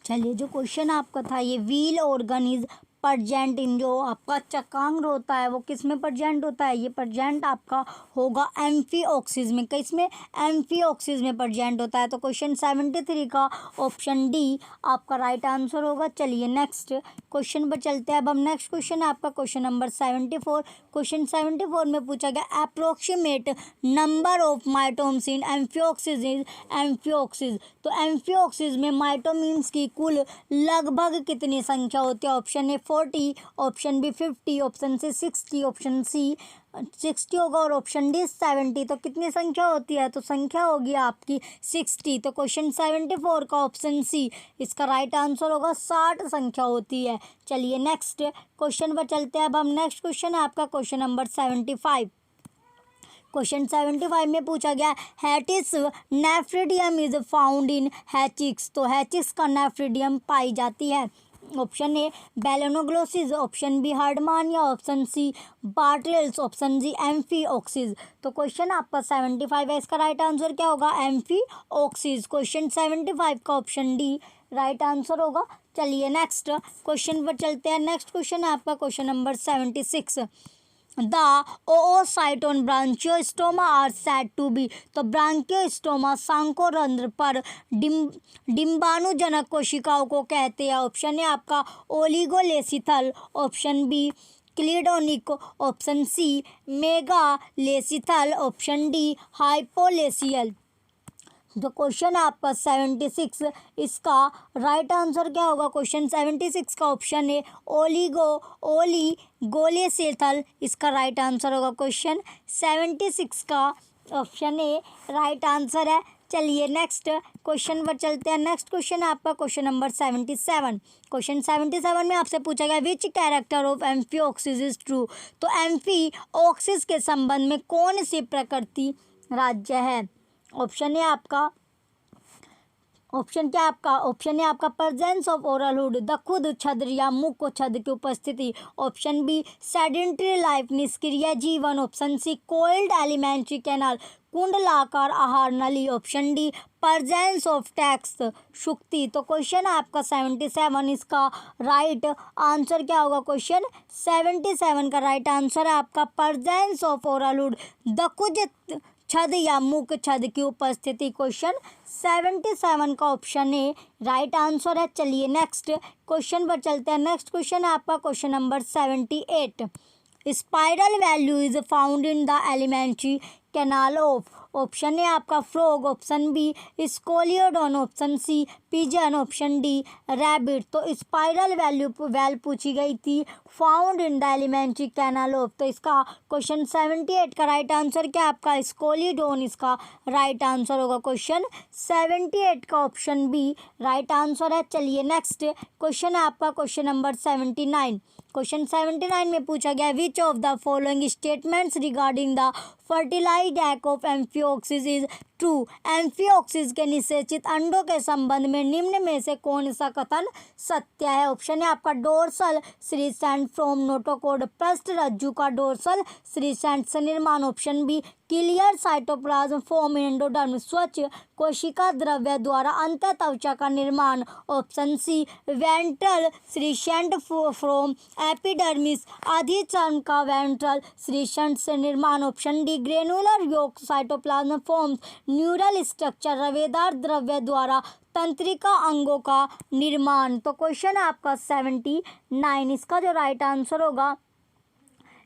चलिए, जो क्वेश्चन आपका था ये wheel organ is present in, जो आपका चक्रांग होता है वो किस में प्रजेंट होता है? ये प्रजेंट आपका होगा एम्फीऑक्सिस में। किस में? एम्फीऑक्सिस में प्रजेंट होता है। तो क्वेश्चन 73 का ऑप्शन डी आपका राइट आंसर होगा। चलिए नेक्स्ट क्वेश्चन पर चलते हैं। अब हम नेक्स्ट क्वेश्चन है आपका क्वेश्चन नंबर 74। क्वेश्चन 74 में पूछा गया approximate number of myotomes in amphioxus is amphioxus. तो एम्फीऑक्सिस में माइटोमीन्स की कुल लगभग कितनी संख्या होती है? Option A 40, option B 50, option C 60, option C 60 होगा और ऑप्शन डी 70। तो कितनी संख्या होती है? तो संख्या होगी आपकी 60। तो क्वेश्चन 74 का ऑप्शन सी इसका राइट आंसर होगा, 60 संख्या होती है। चलिए नेक्स्ट क्वेश्चन पर चलते हैं। अब हम नेक्स्ट क्वेश्चन है आपका क्वेश्चन नंबर 75। क्वेश्चन 75 में पूछा गया हैटिस नेफ्रिडियम इज फाउंड इन हैचिक्स। तो हैचिक्स का नेफ्रिडियम पाई जाती है। Option A Balanoglossus, option B Herdmania, option C Bartlett's, option G amphioxus. तो क्वेश्चन आपका 75 है, इसका राइट आंसर क्या होगा? एम्फीऑक्सिस। क्वेश्चन 75 का ऑप्शन डी राइट आंसर होगा। चलिए नेक्स्ट क्वेश्चन पर चलते हैं। नेक्स्ट क्वेश्चन है आपका question number 76। The oocyte Branchiostoma are said to be. तो ब्रांकियोस्टोमा सांकोरंध्र पर डिम्बाणुजनक कोशिकाओं को कहते हैं। ऑप्शन है आपका oligolecithal, option B cleidoic, option C megalecithal, option D hypolecithal. तो क्वेश्चन है आपका 76, इसका राइट आंसर क्या होगा? क्वेश्चन 76 का ऑप्शन है ओलिगोलेसेथल, इसका राइट आंसर होगा। क्वेश्चन 76 का ऑप्शन ए राइट आंसर है। चलिए नेक्स्ट क्वेश्चन पर चलते हैं। नेक्स्ट क्वेश्चन है आपका क्वेश्चन नंबर 77। क्वेश्चन 77 में आपसे पूछा गया which character of amphioxus is true. तो एम्फीऑक्सिस के संबंध में कौन सी प्रकृति राज्य है? ऑप्शन है आपका ऑप्शन है आपका प्रेजेंस ऑफ ओरल हुड, दखुद छद्र या मुख छद्र की उपस्थिति, ऑप्शन बी सेडेंटरी लाइफ निष्क्रिय जीवन, option C coiled alimentary canal कुंडलाकार आहार नली, option D presence of tax शुक्ति। तो क्वेश्चन है आपका 77, इसका राइट आंसर क्या होगा? क्वेश्चन 77 का राइट आंसर है आपका प्रेजेंस ऑफ ओरल हुड, दखुद छद या मुख छद की उपस्थिति। क्वेश्चन 77 का ऑप्शन ए राइट आंसर है। चलिए नेक्स्ट क्वेश्चन पर चलते हैं। नेक्स्ट क्वेश्चन है आपका question number 78। Spiral value is found in the alimentary canal of. Option है आपका frog, option B Scoliodon, option C pigeon, option D rabbit. तो स्पाइरल वैल्यू पूछी गई थी found in the alimentary canal of. तो इसका क्वेश्चन 78 का राइट आंसर क्या आपका? स्कोलियोडॉन, इसका राइट आंसर होगा। क्वेश्चन 78 का ऑप्शन बी राइट आंसर है। चलिए नेक्स्ट क्वेश्चन है आपका क्वेश्चन नंबर 79। क्वेश्चन 79 में पूछा गया which of the following statements regarding the fertilised egg of amphioxus is true. Amphioxus के निषेचित अंडों के संबंध में निम्न में से कौन सा कथन सत्य है? ऑप्शन है आपका डोर्सल श्रीसेंट फ्रॉम नोटोकोड, पृष्ठ रज्जु का डोर्सल श्रीसेंट से निर्माण, option B clear cytoplasm form endoderm स्वच्छ कोशिका द्रव्य द्वारा अंत त्वचा का निर्माण, option C ventral crescent from epidermis अधिचर्म का वेंट्रल श्रीसेंट से निर्माण, option D granular yolk cytoplasm forms neural structure रवेदार द्रव्य द्वारा तंत्रिका अंगों का निर्माण। तो क्वेश्चन है आपका 79, इसका जो राइट आंसर होगा,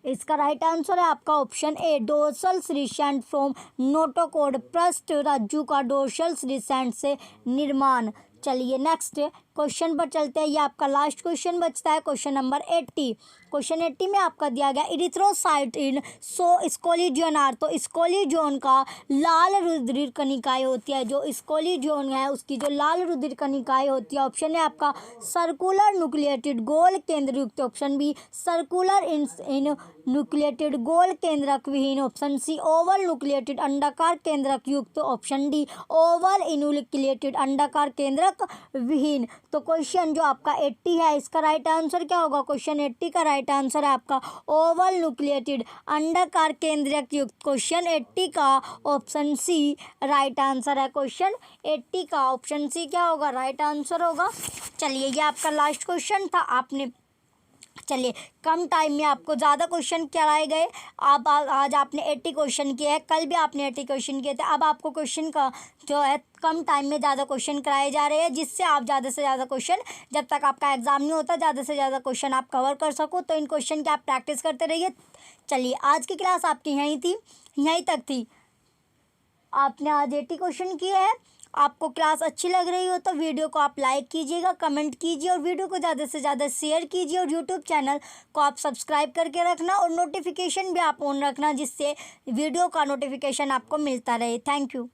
इसका राइट आंसर है आपका option A dorsal crescent from notochord, पृष्ठ रज्जु का डोर्सल श्रीसेंट से निर्माण। चलिए नेक्स्ट क्वेश्चन पर चलते हैं। ये आपका लास्ट क्वेश्चन बचता है क्वेश्चन नंबर 80। क्वेश्चन 80 में आपका दिया गया इरिथ्रोसाइट इन स्कोलिजोन आर। तो स्कोलिजोन का लाल रुधिर कणिकाएं होती है, जो स्कोलिजोन है उसकी जो लाल रुधिर कणिकाएं होती है। ऑप्शन है आपका सर्कुलर न्यूक्लिएटेड गोल केंद्र युक्त, option B circular enucleated गोल केंद्रक विहीन, ऑप्शन सी ओवल न्यूक्लिएटेड अंडाकार केंद्रक युक्त, ऑप्शन डी ओवल इन्यूक्लिएटेड अंडाकार केंद्रक अंडक विहीन। तो क्वेश्चन जो आपका 80 है इसका राइट आंसर क्या होगा? क्वेश्चन 80 का राइट आंसर है आपका ओवल न्यूक्लिएटेड अंडाकार केंद्रक युक्त। क्वेश्चन 80 का ऑप्शन सी राइट आंसर है। क्वेश्चन 80 का ऑप्शन सी क्या होगा? राइट आंसर होगा। चलिए ये आपका लास्ट क्वेश्चन था। आपने चलिए कम टाइम में आपको ज़्यादा क्वेश्चन कराए गए। अब आज आपने 80 क्वेश्चन किए हैं, कल भी आपने 80 क्वेश्चन किए थे। अब आपको क्वेश्चन का जो है कम टाइम में ज़्यादा क्वेश्चन कराए जा रहे हैं, जिससे आप ज़्यादा से ज़्यादा क्वेश्चन, जब तक आपका एग्जाम नहीं होता, ज़्यादा से ज़्यादा क्वेश्चन आप कवर कर सको। तो इन क्वेश्चन की आप प्रैक्टिस करते रहिए। चलिए आज की क्लास आपकी यहीं तक थी। आपने आज 80 क्वेश्चन किए हैं। आपको क्लास अच्छी लग रही हो तो वीडियो को आप लाइक कीजिएगा, कमेंट कीजिए और वीडियो को ज़्यादा से ज़्यादा शेयर कीजिए। और यूट्यूब चैनल को आप सब्सक्राइब करके रखना और नोटिफिकेशन भी आप ऑन रखना, जिससे वीडियो का नोटिफिकेशन आपको मिलता रहे। Thank you.